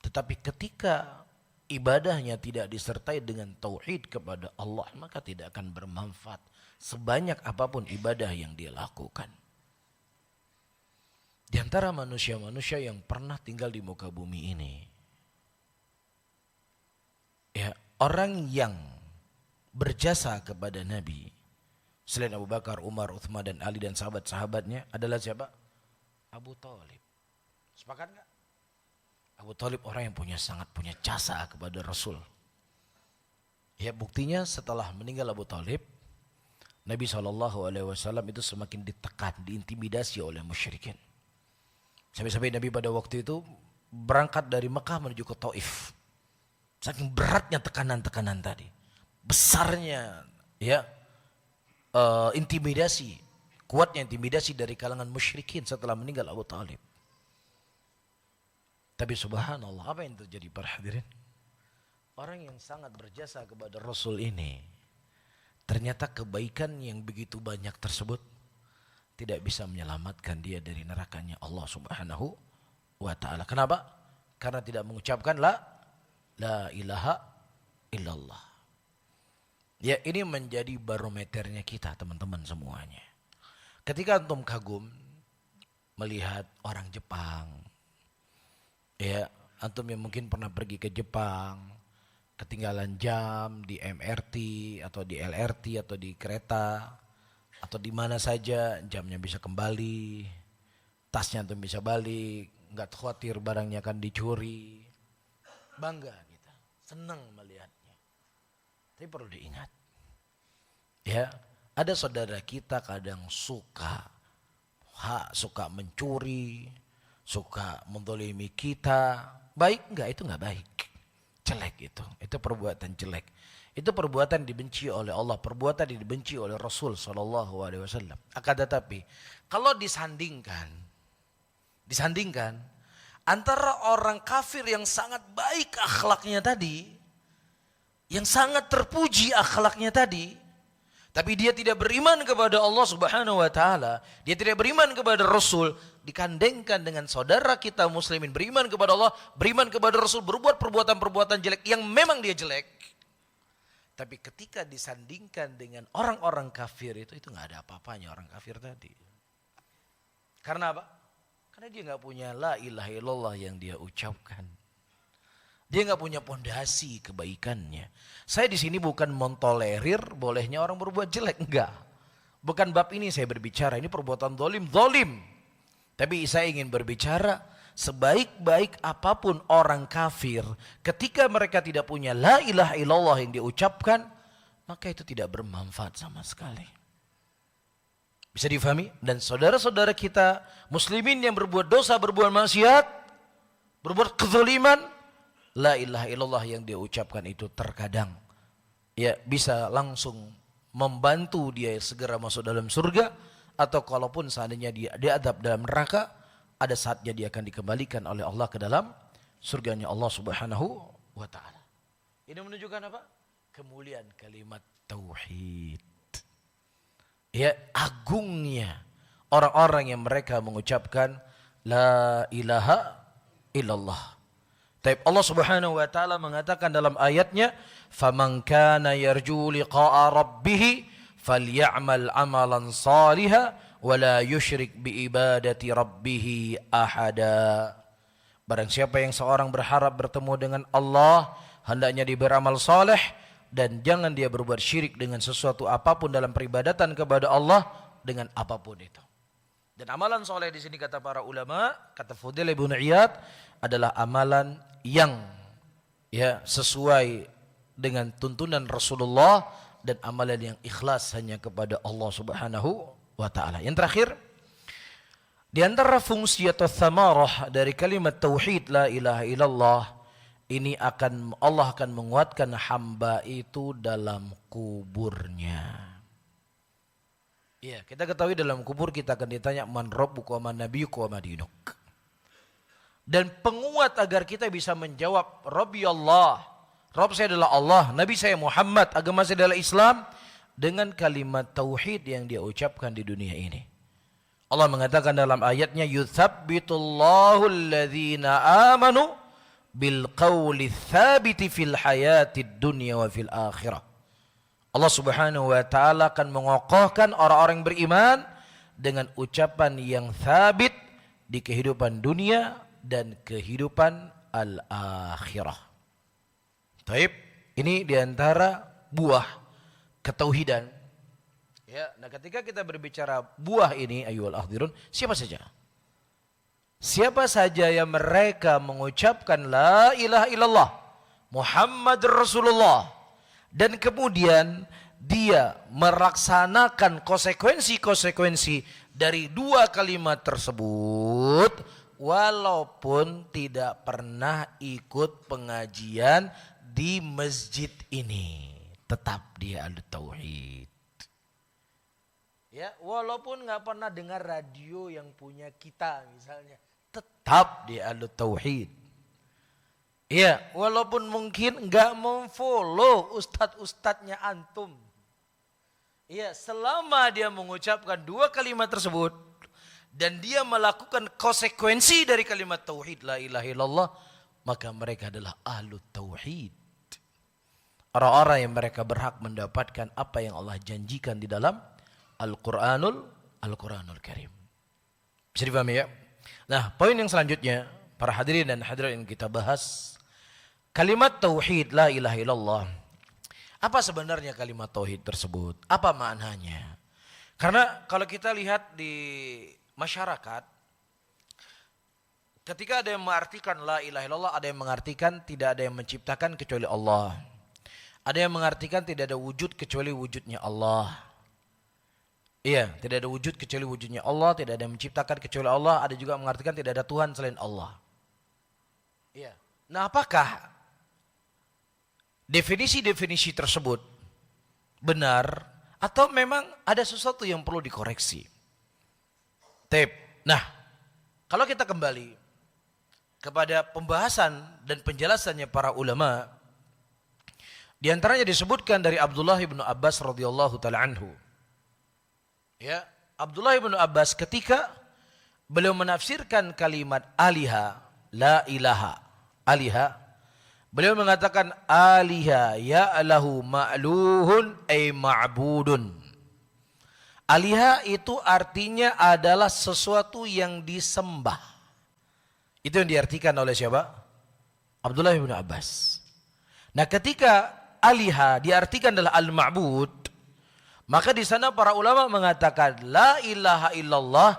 tetapi ketika ibadahnya tidak disertai dengan tauhid kepada Allah, maka tidak akan bermanfaat sebanyak apapun ibadah yang dia lakukan. Di antara manusia-manusia yang pernah tinggal di muka bumi ini, ya, orang yang berjasa kepada Nabi selain Abu Bakar, Umar, Uthman dan Ali dan sahabat-sahabatnya adalah siapa? Abu Thalib. Sepakat enggak? Abu Thalib orang yang sangat punya jasa kepada Rasul. Ya, buktinya setelah meninggal Abu Thalib, Nabi SAW itu semakin ditekan, diintimidasi oleh musyrikin. Sampai-sampai Nabi pada waktu itu berangkat dari Mekah menuju ke Taif. Saking beratnya tekanan-tekanan tadi, besarnya, ya, intimidasi, kuatnya intimidasi dari kalangan musyrikin setelah meninggal Abu Thalib. Tapi subhanallah, apa yang terjadi para hadirin? Orang yang sangat berjasa kepada Rasul ini, ternyata kebaikan yang begitu banyak tersebut tidak bisa menyelamatkan dia dari nerakanya Allah Subhanahu wa ta'ala. Kenapa? Karena tidak mengucapkan la ilaha illallah. Ya, ini menjadi barometernya kita teman-teman semuanya. Ketika antum kagum melihat orang Jepang, ya, antum yang mungkin pernah pergi ke Jepang, ketinggalan jam di MRT atau di LRT atau di kereta atau di mana saja, jamnya bisa kembali, tasnya antum bisa balik, nggak khawatir barangnya akan dicuri. Bangga kita, senang melihatnya. Tapi perlu diingat, ya, ada saudara kita kadang suka mencuri, suka mendolimi kita. Baik enggak? Itu enggak baik. Jelek itu perbuatan jelek. Itu perbuatan dibenci oleh Allah, perbuatan dibenci oleh Rasul SAW. Akan tetapi, kalau disandingkan antara orang kafir yang sangat baik akhlaknya tadi, yang sangat terpuji akhlaknya tadi, tapi dia tidak beriman kepada Allah Subhanahu wa ta'ala, dia tidak beriman kepada Rasul, dikandengkan dengan saudara kita muslimin beriman kepada Allah, beriman kepada Rasul, berbuat perbuatan-perbuatan jelek yang memang dia jelek. Tapi ketika disandingkan dengan orang-orang kafir itu nggak ada apa-apanya orang kafir tadi. Karena apa? Karena dia nggak punya la ilaha illallah yang dia ucapkan. Dia nggak punya pondasi kebaikannya. Saya di sini bukan mentolerir bolehnya orang berbuat jelek, enggak. Bukan bab ini saya berbicara, ini perbuatan zalim. Tapi saya ingin berbicara, sebaik-baik apapun orang kafir, ketika mereka tidak punya la ilaha illallah yang diucapkan, maka itu tidak bermanfaat sama sekali. Bisa difahami? Dan saudara-saudara kita muslimin yang berbuat dosa, berbuat maksiat, berbuat kezaliman, la ilaha illallah yang dia ucapkan itu terkadang ya bisa langsung membantu dia segera masuk dalam surga, atau kalaupun seandainya dia diadab dalam neraka, ada saatnya dia akan dikembalikan oleh Allah ke dalam surganya Allah Subhanahu wa ta'ala. Ini menunjukkan apa? Kemuliaan kalimat tauhid. Ya, agungnya orang-orang yang mereka mengucapkan la ilaha illallah. Tapi Allah Subhanahu wa ta'ala mengatakan dalam ayatnya, "Faman kana yarju liqa'a rabbih faly'amal 'amalan shalihan wa la yusyrik bi ibadati rabbih ahada." Barang siapa yang seorang berharap bertemu dengan Allah, hendaknya dia beramal saleh dan jangan dia berbuat syirik dengan sesuatu apapun dalam peribadatan kepada Allah dengan apapun itu. Dan amalan soleh di sini kata para ulama, kata Fudail ibn Iyad, adalah amalan yang ya sesuai dengan tuntunan Rasulullah dan amalan yang ikhlas hanya kepada Allah Subhanahu wa ta'ala. Yang terakhir, di antara fungsi atau thamarah dari kalimat tauhid la ilaha illallah, ini Allah akan menguatkan hamba itu dalam kuburnya. Ya, kita ketahui dalam kubur kita akan ditanya man rabbuka wa man nabiyyuka wa ma dinuk. Dan penguat agar kita bisa menjawab Rabbi Allah, Rabb saya adalah Allah, Nabi saya Muhammad, agama saya adalah Islam, dengan kalimat tauhid yang dia ucapkan di dunia ini. Allah mengatakan dalam ayatnya, yuthabbitullahu alladhina amanu bil qawli tsabiti fil hayatid dunya wa fil akhirah. Allah Subhanahu wa ta'ala akan mengokohkan orang-orang beriman dengan ucapan yang thabit di kehidupan dunia dan kehidupan al-akhirah. Taib, ini diantara buah ketauhidan. Ya, nah ketika kita berbicara buah ini, ayyuhal ahdirun, siapa saja? Siapa saja yang mereka mengucapkan la ilaha illallah Muhammad Rasulullah, dan kemudian dia melaksanakan konsekuensi-konsekuensi dari dua kalimat tersebut, walaupun tidak pernah ikut pengajian di masjid ini, tetap dia ahli tauhid. Ya, walaupun nggak pernah dengar radio yang punya kita misalnya, tetap dia ahli tauhid. Ya, walaupun mungkin nggak memfollow ustadz-ustadznya antum, Ya, selama dia mengucapkan dua kalimat tersebut dan dia melakukan konsekuensi dari kalimat tauhid la ilaha illallah, maka mereka adalah ahlut tauhid. Orang-orang yang mereka berhak mendapatkan apa yang Allah janjikan di dalam Al-Quranul Karim. Bisa dipahami ya? Nah, poin yang selanjutnya, para hadirin dan hadirat yang kita bahas, kalimat tauhid la ilaha illallah. Apa sebenarnya kalimat tauhid tersebut? Apa maknanya? Karena kalau kita lihat di masyarakat, ketika ada yang mengartikan la ilaha illallah, ada yang mengartikan tidak ada yang menciptakan kecuali Allah. Ada yang mengartikan tidak ada wujud kecuali wujudnya Allah. Iya, tidak ada wujud kecuali wujudnya Allah, tidak ada yang menciptakan kecuali Allah. Ada juga mengartikan tidak ada Tuhan selain Allah. Iya. Nah, apakah definisi-definisi tersebut benar atau memang ada sesuatu yang perlu dikoreksi? Nah, kalau kita kembali kepada pembahasan dan penjelasannya para ulama, di antaranya disebutkan dari Abdullah bin Abbas radhiyallahu taala anhu. Ya, Abdullah bin Abbas ketika beliau menafsirkan kalimat aliha, la ilaha, aliha, beliau mengatakan aliha ya'lahu ma'luhun ay ma'budun. Aliha itu artinya adalah sesuatu yang disembah. Itu yang diartikan oleh siapa? Abdullah bin Abbas. Nah, ketika aliha diartikan adalah al-ma'bud, maka di sana para ulama mengatakan la ilaha illallah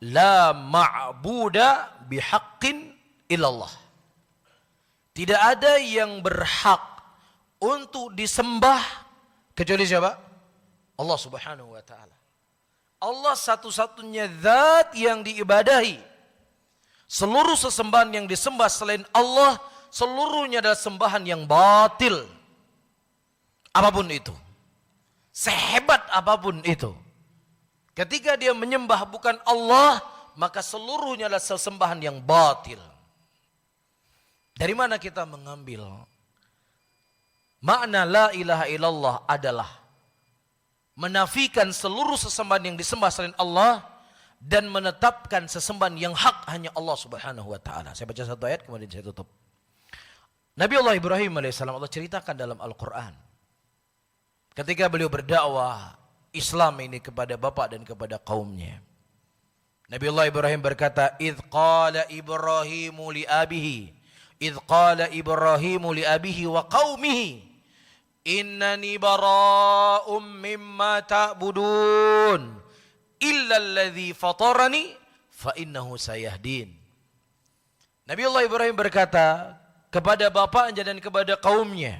la ma'buda bihaqqin illallah. Tidak ada yang berhak untuk disembah kecuali siapa? Allah Subhanahu wa taala. Allah satu-satunya zat yang diibadahi. Seluruh sesembahan yang disembah selain Allah, seluruhnya adalah sembahan yang batil. Apapun itu. Sehebat apapun itu. Ketika dia menyembah bukan Allah, maka seluruhnya adalah sesembahan yang batil. Dari mana kita mengambil makna la ilaha illallah adalah menafikan seluruh sesembahan yang disembah selain Allah dan menetapkan sesembahan yang hak hanya Allah Subhanahu wa taala. Saya baca satu ayat kemudian saya tutup. Nabi Allah Ibrahim alaihissalam Allah ceritakan dalam Al-Qur'an. Ketika beliau berdakwah Islam ini kepada bapak dan kepada kaumnya. Nabi Allah Ibrahim berkata, "Idz qala Ibrahimu li abihi إذ قال إبراهيم لأبيه وقومه إنني براء مما تعبدون إلا الذي فطرني فإنه سيهدين." Nabi Allah Ibrahim berkata kepada bapaknya dan kepada kaumnya,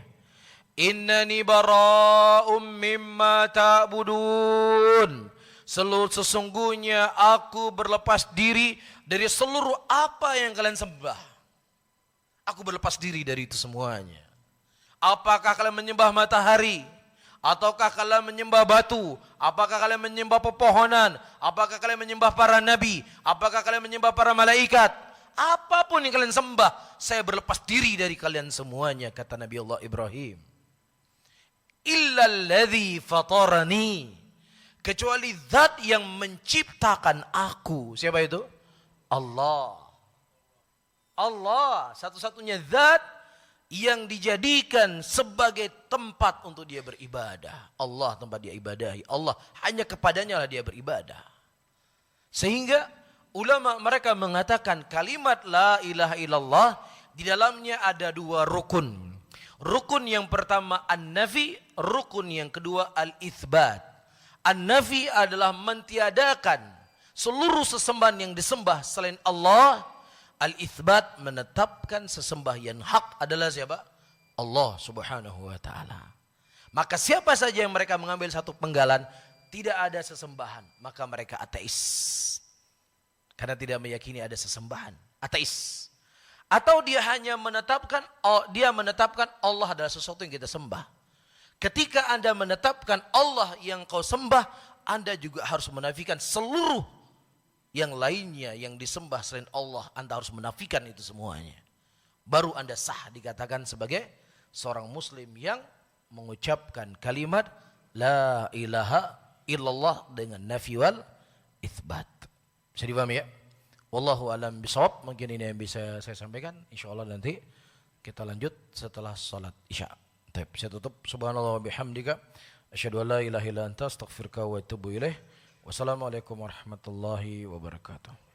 "Innani bara'um mimma ta'budun." Sesungguhnya aku berlepas diri dari seluruh apa yang kalian sembah. Aku berlepas diri dari itu semuanya. Apakah kalian menyembah matahari? Ataukah kalian menyembah batu? Apakah kalian menyembah pepohonan? Apakah kalian menyembah para nabi? Apakah kalian menyembah para malaikat? Apapun yang kalian sembah, saya berlepas diri dari kalian semuanya, kata Nabi Allah Ibrahim. Illalladzi fatarani. Kecuali zat yang menciptakan aku. Siapa itu? Allah. Allah, satu-satunya zat yang dijadikan sebagai tempat untuk dia beribadah. Allah tempat dia ibadahi. Allah hanya kepadanya lah dia beribadah. Sehingga ulama mereka mengatakan kalimat la ilaha illallah di dalamnya ada dua rukun. Rukun yang pertama an-nafi, rukun yang kedua al-itsbat. An-nafi adalah mentiadakan seluruh sesembahan yang disembah selain Allah. Al-itsbat menetapkan sesembahan hak adalah siapa? Allah Subhanahu wa taala. Maka siapa saja yang mereka mengambil satu penggalan, tidak ada sesembahan, maka mereka ateis. Karena tidak meyakini ada sesembahan, ateis. Atau dia hanya menetapkan Allah adalah sesuatu yang kita sembah. Ketika Anda menetapkan Allah yang kau sembah, Anda juga harus menafikan seluruh yang lainnya yang disembah selain Allah. Anda harus menafikan itu semuanya. Baru Anda sah dikatakan sebagai seorang muslim yang mengucapkan kalimat La ilaha illallah dengan nafi wal itsbat. Bisa dipahami ya? Wallahu alam bisawab. Mungkin ini yang bisa saya sampaikan. Insyaallah nanti kita lanjut setelah salat Isya. Baik, saya tutup. Subhanallah wa bihamdika asyhadu an la ilaha illa anta astaghfiruka wa atubu ilaih. Wassalamualaikum warahmatullahi wabarakatuh.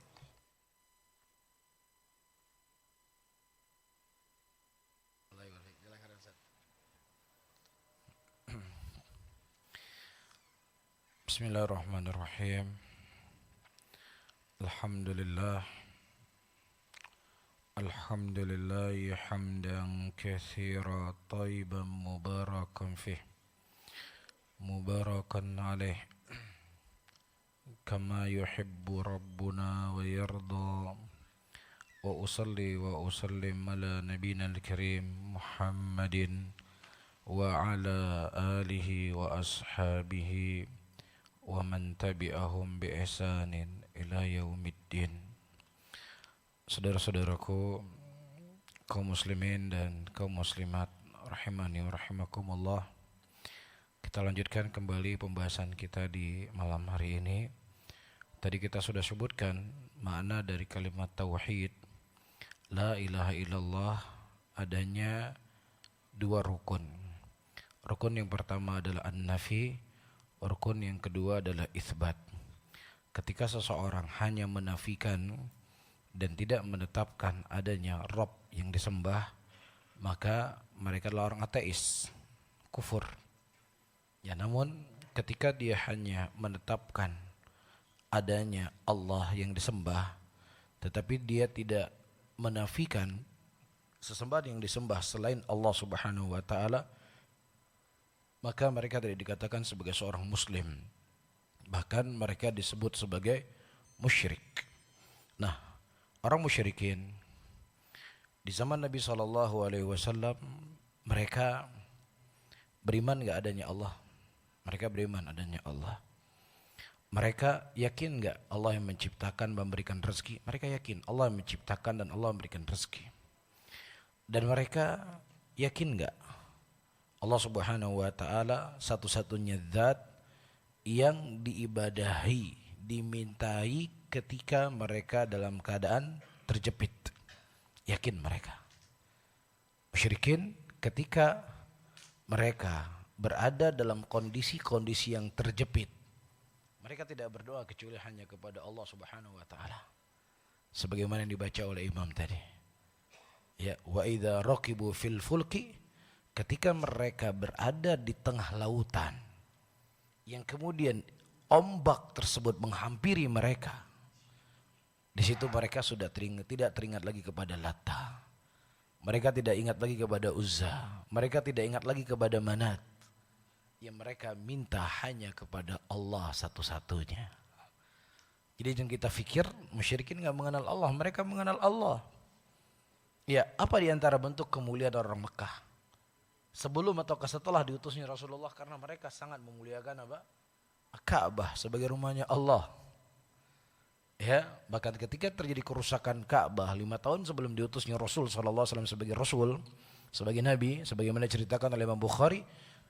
Bismillahirrahmanirrahim. Alhamdulillah. Alhamdulillah hamdan katsira thayyiban mubarakan fih. Mubarakan alaih. Kama yuhibbu rabbuna wa yarda. Wa usalli wa usallim ala nabiyina al-karim Muhammadin wa ala alihi wa ashabihi wa man tabi'ahum bi ihsanin ila yaumiddin. Saudara-saudaraku kaum muslimin dan kaum muslimat rahimani wa rahimakumullah, kita lanjutkan kembali pembahasan kita di malam hari ini. Tadi kita sudah sebutkan makna dari kalimat tauhid la ilaha illallah, adanya dua rukun. Rukun yang pertama adalah an-nafi, rukun yang kedua adalah itsbat. Ketika seseorang hanya menafikan dan tidak menetapkan adanya Rabb yang disembah, maka mereka adalah orang ateis, kufur. Ya, namun ketika dia hanya menetapkan adanya Allah yang disembah, tetapi dia tidak menafikan sesembahan yang disembah selain Allah Subhanahu wa taala, maka mereka tidak dikatakan sebagai seorang muslim. Bahkan mereka disebut sebagai musyrik. Nah, orang musyrikin di zaman Nabi SAW, mereka beriman gak adanya Allah? Mereka beriman adanya Allah. Mereka yakin gak Allah yang menciptakan, memberikan rezeki? Mereka yakin Allah yang menciptakan dan Allah memberikan rezeki. Dan mereka yakin gak Allah Subhanahu wa taala satu-satunya zat yang diibadahi, dimintai ketika mereka dalam keadaan terjepit? Yakin mereka. Musyrikin ketika mereka berada dalam kondisi-kondisi yang terjepit, mereka tidak berdoa kecuali hanya kepada Allah Subhanahu wa taala. Sebagaimana yang dibaca oleh imam tadi. Ya, wa idza raqibu fil fulki, ketika mereka berada di tengah lautan yang kemudian ombak tersebut menghampiri mereka, di situ mereka sudah tidak teringat lagi kepada Lata, mereka tidak ingat lagi kepada Uzza, mereka tidak ingat lagi kepada Manat. Yang mereka minta hanya kepada Allah satu-satunya. Jadi jangan kita fikir musyrikin enggak mengenal Allah, mereka mengenal Allah. Ya, apa di antara bentuk kemuliaan orang Mekah sebelum atau setelah diutusnya Rasulullah? Karena mereka sangat memuliakan apa? Ka'bah sebagai rumahnya Allah. Ya, bahkan ketika terjadi kerusakan Ka'bah 5 tahun sebelum diutusnya Rasul SAW sebagai Rasul, sebagai Nabi, sebagaimana diceritakan oleh Imam Bukhari,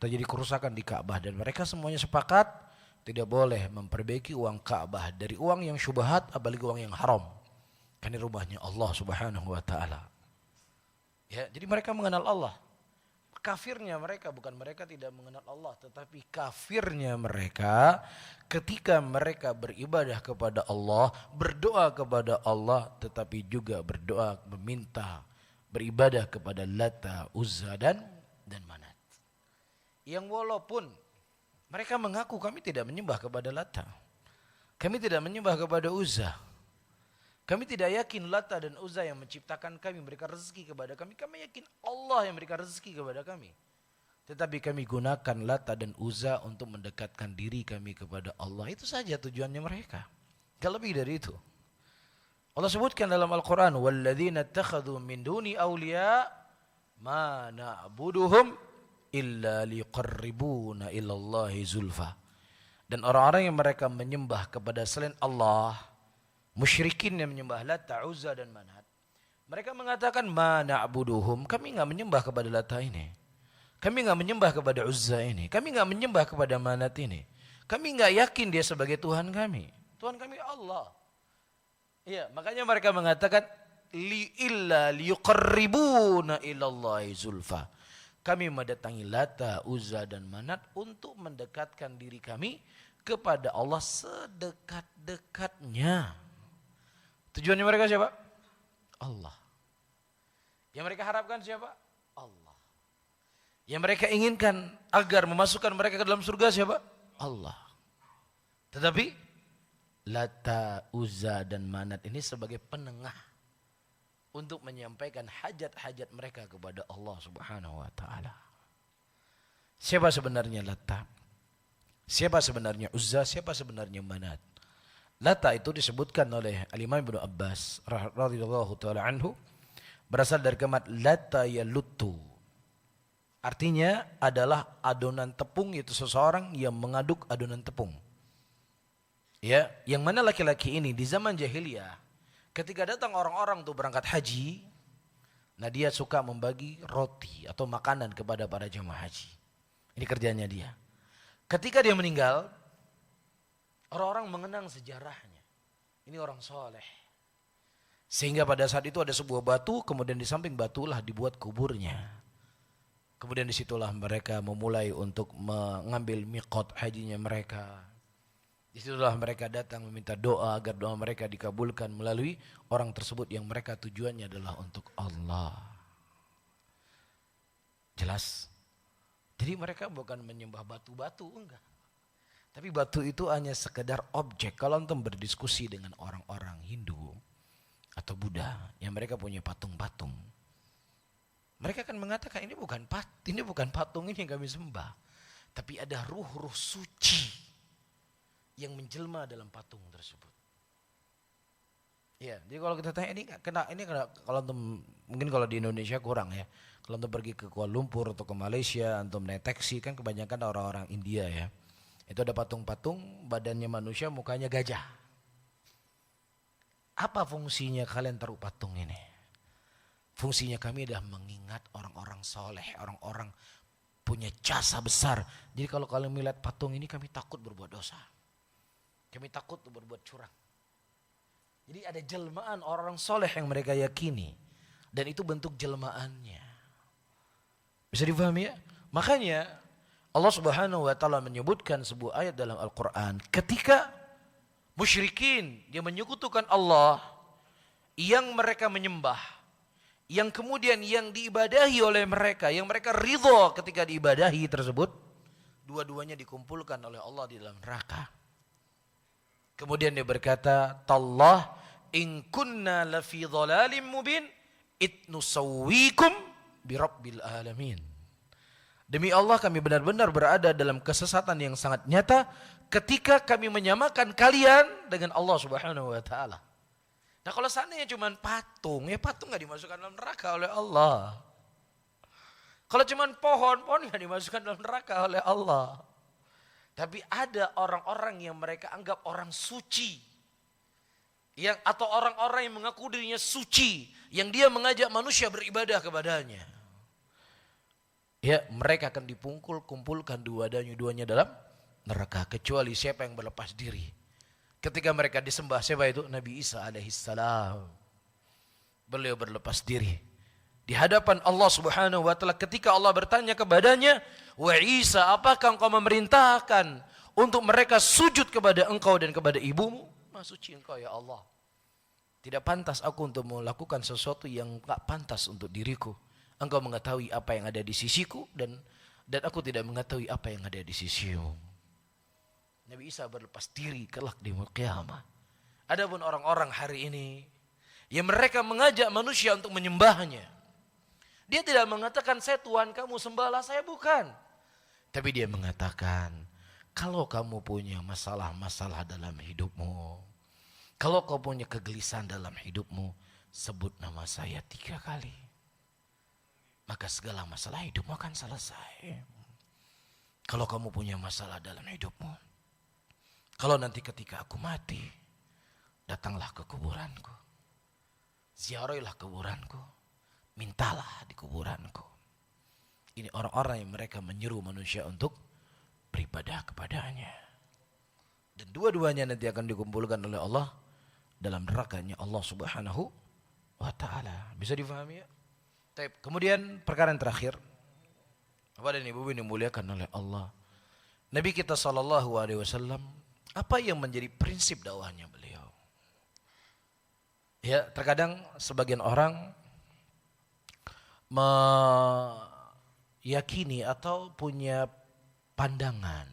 terjadi kerusakan di Ka'bah dan mereka semuanya sepakat tidak boleh memperbaiki uang Ka'bah dari uang yang syubhat, apalagi uang yang haram. Karena rumahnya Allah Subhanahu wa taala. Ya, jadi mereka mengenal Allah. Kafirnya mereka bukan mereka tidak mengenal Allah, tetapi kafirnya mereka ketika mereka beribadah kepada Allah, berdoa kepada Allah, tetapi juga berdoa meminta beribadah kepada Lata, Uzza dan Manat. Yang walaupun mereka mengaku kami tidak menyembah kepada Lata, kami tidak menyembah kepada Uzza, kami tidak yakin Lata dan Uzza yang menciptakan kami, memberikan rezeki kepada kami. Kami yakin Allah yang memberikan rezeki kepada kami. Tetapi kami gunakan Lata dan Uzza untuk mendekatkan diri kami kepada Allah. Itu saja tujuannya mereka. Gak lebih dari itu. Allah sebutkan dalam Al-Quran, وَالَّذِينَ اتَّخَذُوا مِنْ دُونِ أَوْلِيَاءَ مَا نَعْبُدُهُمْ إِلَّا لِيُقَرِّبُونَ إِلَى اللَّهِ زُلْفَى. Dan orang-orang yang mereka menyembah kepada selain Allah, musyrikin yang menyembah Lata, Uzza dan Manat, mereka mengatakan ma na'buduhum, kami enggak menyembah kepada Lata ini, Kami nggak menyembah kepada Uzza ini. Kami nggak menyembah kepada Manat ini. Kami nggak yakin dia sebagai Tuhan kami. Tuhan kami Allah. Iya, makanya mereka mengatakan illa liyuqarribuna ilallahi zulfa. Kami mendatangi Lata, Uzza dan Manat untuk mendekatkan diri kami kepada Allah sedekat-dekatnya. Tujuannya mereka siapa? Allah. Yang mereka harapkan siapa? Allah. Yang mereka inginkan agar memasukkan mereka ke dalam surga siapa? Allah. Tetapi Lata, Uzza dan Manat ini sebagai penengah untuk menyampaikan hajat-hajat mereka kepada Allah Subhanahu wa taala. Siapa sebenarnya Lata? Siapa sebenarnya Uzza? Siapa sebenarnya Manat? Lata itu disebutkan oleh Al-Imam Ibnu Abbas radhiyallahu taala anhu berasal dari kalimat lata yaluttu. Artinya adalah adonan tepung, yaitu seseorang yang mengaduk adonan tepung. Ya, yang mana laki-laki ini di zaman jahiliyah ketika datang orang-orang untuk berangkat haji, nah dia suka membagi roti atau makanan kepada para jemaah haji. Ini kerjanya dia. Ketika dia meninggal, orang-orang mengenang sejarahnya. Ini orang soleh. Sehingga pada saat itu ada sebuah batu, kemudian di samping batulah dibuat kuburnya. Kemudian disitulah mereka memulai untuk mengambil miqat hajinya mereka. Disitulah mereka datang meminta doa agar doa mereka dikabulkan melalui orang tersebut yang mereka tujuannya adalah untuk Allah. Jelas? Jadi mereka bukan menyembah batu-batu, enggak. Tapi batu itu hanya sekedar objek. Kalau antum berdiskusi dengan orang-orang Hindu atau Buddha yang mereka punya patung-patung, mereka akan mengatakan ini bukan patung ini yang kami sembah, tapi ada ruh-ruh suci yang menjelma dalam patung tersebut. Ya, jadi kalau kita tanya ini kalau antum, mungkin kalau di Indonesia kurang ya. Kalau antum pergi ke Kuala Lumpur atau ke Malaysia, antum naik taksi kan kebanyakan orang-orang India ya. Itu ada patung-patung, badannya manusia, mukanya gajah. Apa fungsinya kalian taruh patung ini? Fungsinya kami adalah mengingat orang-orang soleh, orang-orang punya jasa besar. Jadi kalau kalian melihat patung ini kami takut berbuat dosa. Kami takut berbuat curang. Jadi ada jelmaan orang soleh yang mereka yakini. Dan itu bentuk jelmaannya. Bisa difahami ya? Makanya Allah Subhanahu wa taala menyebutkan sebuah ayat dalam Al-Qur'an ketika musyrikin dia menyekutukan Allah yang mereka menyembah, yang kemudian yang diibadahi oleh mereka, yang mereka ridha ketika diibadahi tersebut, dua-duanya dikumpulkan oleh Allah di dalam neraka. Kemudian dia berkata, "Tallah in kunna lafi dhalalim mubin itnusawwikum birabbil alamin." Demi Allah kami benar-benar berada dalam kesesatan yang sangat nyata ketika kami menyamakan kalian dengan Allah Subhanahu wa taala. Nah, kalau seandainya cuma patung, ya patung enggak dimasukkan dalam neraka oleh Allah. Kalau cuma pohon enggak dimasukkan dalam neraka oleh Allah. Tapi ada orang-orang yang mereka anggap orang suci. Atau orang-orang yang mengaku dirinya suci. Yang dia mengajak manusia beribadah kepadanya. Ya, mereka akan kumpulkan dua-duanya dalam neraka. Kecuali siapa yang berlepas diri. Ketika mereka disembah, siapa itu? Nabi Isa alaihissalam. Beliau berlepas diri. Di hadapan Allah Subhanahu wa taala ketika Allah bertanya kepadanya, "Wa Isa, apakah engkau memerintahkan untuk mereka sujud kepada engkau dan kepada ibumu?" Maha suci engkau ya Allah. Tidak pantas aku untuk melakukan sesuatu yang tak pantas untuk diriku. Engkau mengetahui apa yang ada di sisiku dan aku tidak mengetahui apa yang ada di sisimu. Nabi Isa berlepas diri kelak di yaumul qiyamah. Adapun orang-orang hari ini yang mereka mengajak manusia untuk menyembahnya. Dia tidak mengatakan saya Tuhan kamu sembahlah saya, bukan. Tapi dia mengatakan kalau kamu punya masalah-masalah dalam hidupmu, kalau kau punya kegelisahan dalam hidupmu, sebut nama saya 3 kali. Maka segala masalah hidupmu akan selesai. Kalau kamu punya masalah dalam hidupmu, kalau nanti ketika aku mati, datanglah ke kuburanku. Ziarahilah kuburanku. Mintalah di kuburanku. Ini orang-orang yang mereka menyeru manusia untuk beribadah kepadanya. Dan dua-duanya nanti akan dikumpulkan oleh Allah dalam nerakanya Allah Subhanahu wa ta'ala. Bisa difahami ya? Kemudian perkara yang terakhir, Bapak dan Ibu yang dimuliakan oleh Allah, Nabi kita SAW, apa yang menjadi prinsip dakwahnya beliau? Ya, terkadang sebagian orang meyakini atau punya pandangan,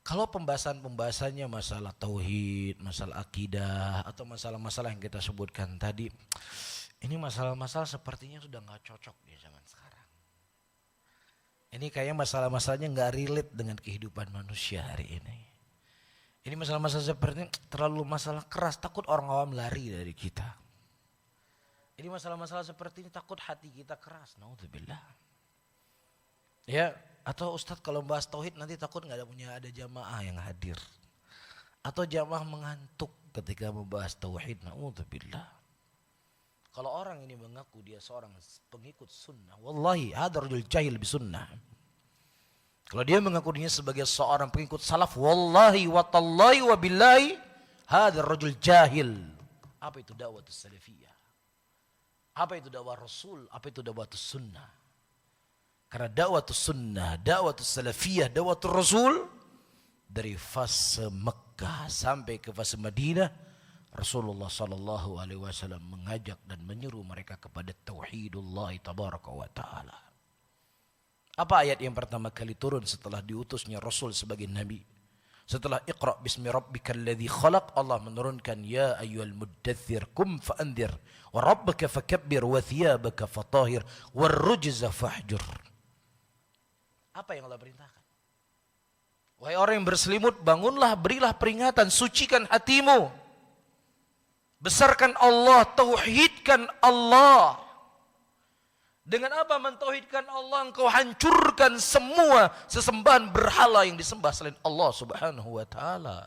kalau pembahasannya masalah tauhid, masalah akidah, atau masalah-masalah yang kita sebutkan tadi, ini masalah-masalah sepertinya sudah nggak cocok di zaman sekarang. Ini kayaknya masalah-masalahnya nggak relate dengan kehidupan manusia hari ini. Ini masalah-masalah seperti ini terlalu masalah keras, takut orang awam lari dari kita. Ini masalah-masalah seperti ini takut hati kita keras, naudzubillah. Ya, atau Ustadz kalau bahas tauhid nanti takut nggak ada jamaah yang hadir. Atau jamaah mengantuk ketika membahas tauhid, naudzubillah. Kalau orang ini mengaku dia seorang pengikut sunnah, wallahi hadza rajul jahil bisunnah. Kalau dia mengaku dirinya sebagai seorang pengikut salaf, wallahi wa tallahi wa billahi hadza rajul jahil. Apa itu dakwah salafiyah? Apa itu dakwah Rasul? Apa itu dakwah sunnah? Karena dakwah sunnah, dakwah salafiyah, dakwah Rasul dari fase Mekah sampai ke fase Madinah, Rasulullah sallallahu alaihi wasallam mengajak dan menyuruh mereka kepada tauhidullah tabaraka wa taala. Apa ayat yang pertama kali turun setelah diutusnya Rasul sebagai nabi? Setelah Iqra bismi rabbikal ladzi khalaq, Allah menurunkan ya ayyuhal muddaththir kum fa'anzir wa rabbaka fakabbir wa thiyabaka fatahhir war rujza fahjur. Apa yang Allah perintahkan? Wahai orang yang berselimut, bangunlah, berilah peringatan, sucikan hatimu. Besarkan Allah, tauhidkan Allah. Dengan apa mentauhidkan Allah? Engkau hancurkan semua sesembahan berhala yang disembah selain Allah Subhanahu wa taala.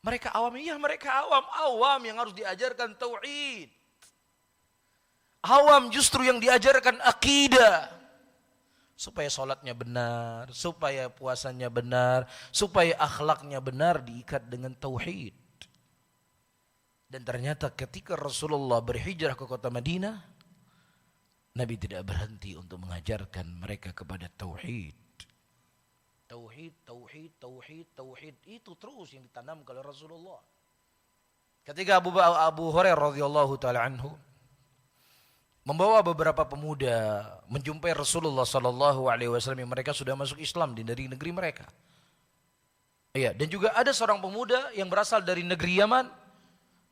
Mereka awam, iya mereka awam yang harus diajarkan tauhid. Awam justru yang diajarkan akidah. Supaya sholatnya benar, supaya puasanya benar, supaya akhlaknya benar diikat dengan tauhid. Dan ternyata ketika Rasulullah berhijrah ke kota Madinah, Nabi tidak berhenti untuk mengajarkan mereka kepada tauhid. Tauhid, tauhid, tauhid, tauhid. Itu terus yang ditanamkan oleh Rasulullah. Ketika Abu Hurairah radhiyallahu taala anhu membawa beberapa pemuda menjumpai Rasulullah sallallahu alaihi wasallam yang mereka sudah masuk Islam di negeri mereka. Iya, dan juga ada seorang pemuda yang berasal dari negeri Yaman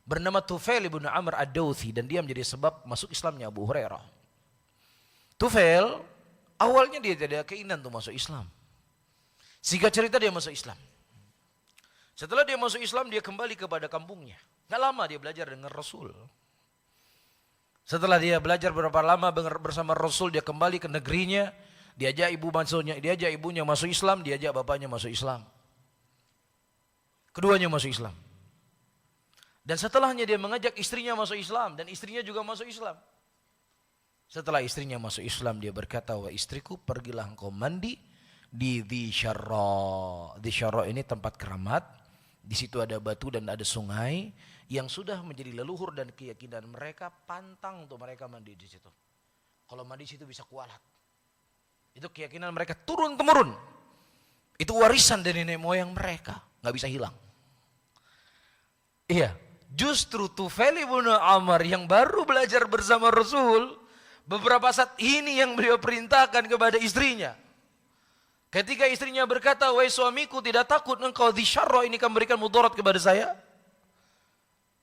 bernama Tufail ibn Amr ad-Dawsi, dan dia menjadi sebab masuk Islamnya Abu Hurairah. Tufail awalnya dia tidak ada keinginan untuk masuk Islam. Singkat cerita dia masuk Islam. Setelah dia masuk Islam, dia kembali kepada kampungnya. Gak lama dia belajar dengan Rasul. Setelah dia belajar beberapa lama bersama Rasul, dia kembali ke negerinya. Diajak ibunya masuk Islam, diajak bapaknya masuk Islam. Keduanya masuk Islam. Dan setelahnya dia mengajak istrinya masuk Islam, dan istrinya juga masuk Islam. Setelah istrinya masuk Islam, dia berkata, wah istriku, pergilah engkau mandi di Dhi Syarra. Dhi Syarra ini tempat keramat. Di situ ada batu dan ada sungai yang sudah menjadi leluhur dan keyakinan mereka, pantang untuk mereka mandi di situ. Kalau mandi di situ bisa kualat. Itu keyakinan mereka turun temurun. Itu warisan dari nenek moyang mereka, nggak bisa hilang. Iya. Justru Tufail ibn Amr yang baru belajar bersama Rasul, beberapa saat ini yang beliau perintahkan kepada istrinya. Ketika istrinya berkata, wahai suamiku, tidak takut engkau di syarra ini akan memberikan mudarat kepada saya?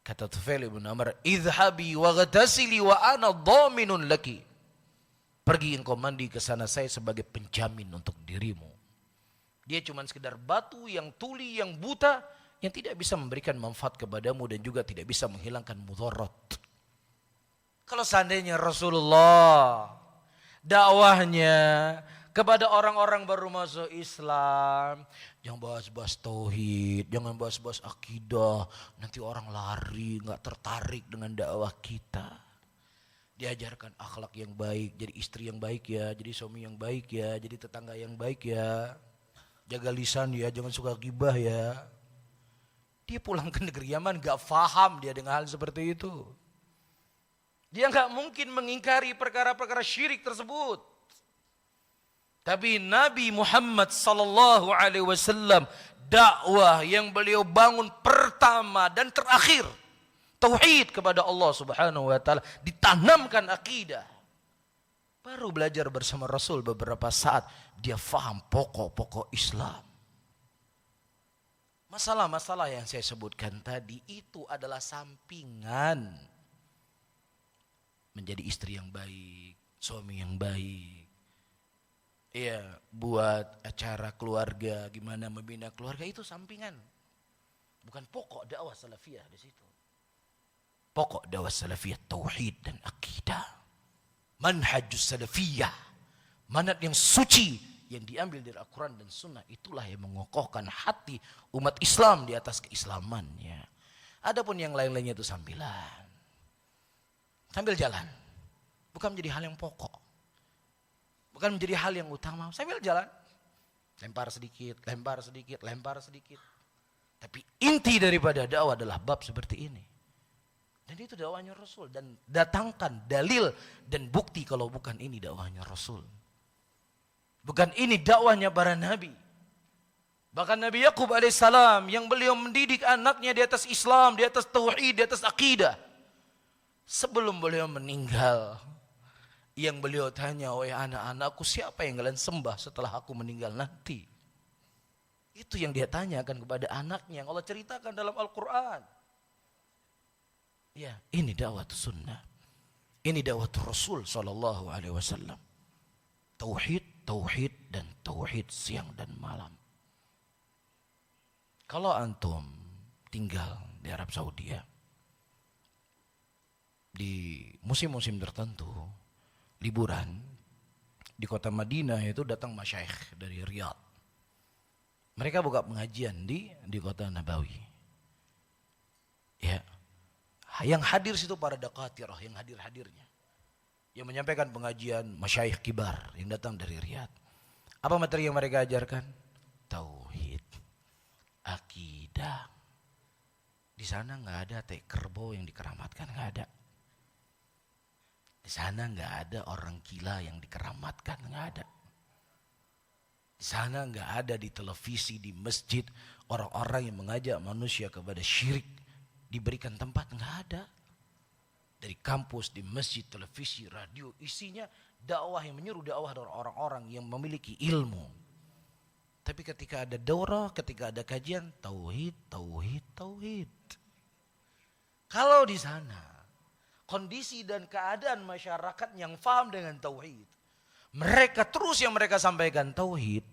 Kata Tufail ibn Amr, idhabi wa ghtasili wa ana dhaminun laki. Pergi engkau mandi ke sana, saya sebagai penjamin untuk dirimu. Dia cuma sekedar batu yang tuli, yang buta, yang tidak bisa memberikan manfaat kepadamu dan juga tidak bisa menghilangkan mudarat. Kalau seandainya Rasulullah dakwahnya kepada orang-orang baru masuk Islam, jangan bahas-bahas tauhid, jangan bahas-bahas akidah, nanti orang lari, nggak tertarik dengan dakwah kita. Diajarkan akhlak yang baik, jadi istri yang baik ya, jadi suami yang baik ya, jadi tetangga yang baik ya. Jaga lisan ya, jangan suka gibah ya. Dia pulang ke negeri Yaman gak faham dia dengan hal seperti itu. Dia gak mungkin mengingkari perkara-perkara syirik tersebut. Tapi Nabi Muhammad sallallahu alaihi wasallam, dakwah yang beliau bangun pertama dan terakhir tauhid kepada Allah Subhanahu wa taala, ditanamkan akidah. Baru belajar bersama Rasul beberapa saat dia faham pokok-pokok Islam. Masalah-masalah yang saya sebutkan tadi itu adalah sampingan menjadi istri yang baik, suami yang baik. Iya, buat acara keluarga, gimana membina keluarga itu sampingan. Bukan pokok dakwah salafiyah di situ. Pokok dakwah salafiyah tauhid dan akidah. Manhajus salafiyah. Manhaj yang suci yang diambil dari Al-Quran dan Sunnah, itulah yang mengokohkan hati umat Islam di atas keislamannya. Adapun yang lain-lainnya itu sambilan. Sambil jalan. Bukan menjadi hal yang pokok. Bukan menjadi hal yang utama, sambil jalan. Lempar sedikit, lempar sedikit, lempar sedikit. Tapi inti daripada dakwah adalah bab seperti ini. Dan itu dakwahnya Rasul. Dan datangkan dalil dan bukti kalau bukan ini dakwahnya Rasul. Bukan ini dakwahnya para nabi. Bahkan Nabi Yakub alaihissalam yang beliau mendidik anaknya di atas Islam, di atas tauhid, di atas akidah. Sebelum beliau meninggal, yang beliau tanya, wahai anak-anakku, siapa yang kalian sembah setelah aku meninggal nanti? Itu yang dia tanyakan kepada anaknya yang Allah ceritakan dalam Al-Quran. Ya, ini dakwah sunnah. Ini dakwah Rasul sallallahu alaihi wasallam. Tauhid, tauhid dan tauhid siang dan malam. Kalau antum tinggal di Arab Saudi ya, di musim-musim tertentu, liburan di kota Madinah itu datang masyayikh dari Riyadh. Mereka buka pengajian di kota Nabawi. Ya. Yang hadir situ para dakatirah, yang hadir-hadirnya. Yang menyampaikan pengajian masyayikh kibar yang datang dari Riyadh. Apa materi yang mereka ajarkan? Tauhid, akidah. Di sana nggak ada teh kerbau yang dikeramatkan, nggak ada. Di sana nggak ada orang gila yang dikeramatkan, nggak ada. Di sana nggak ada di televisi, di masjid orang-orang yang mengajak manusia kepada syirik diberikan tempat, nggak ada. Dari kampus, di masjid, televisi, radio, isinya dakwah yang menyeru dakwah dari orang-orang yang memiliki ilmu. Tapi ketika ada daurah, ketika ada kajian, tauhid, tauhid, tauhid. Kalau di sana kondisi dan keadaan masyarakat yang faham dengan tauhid, mereka terus yang mereka sampaikan tauhid,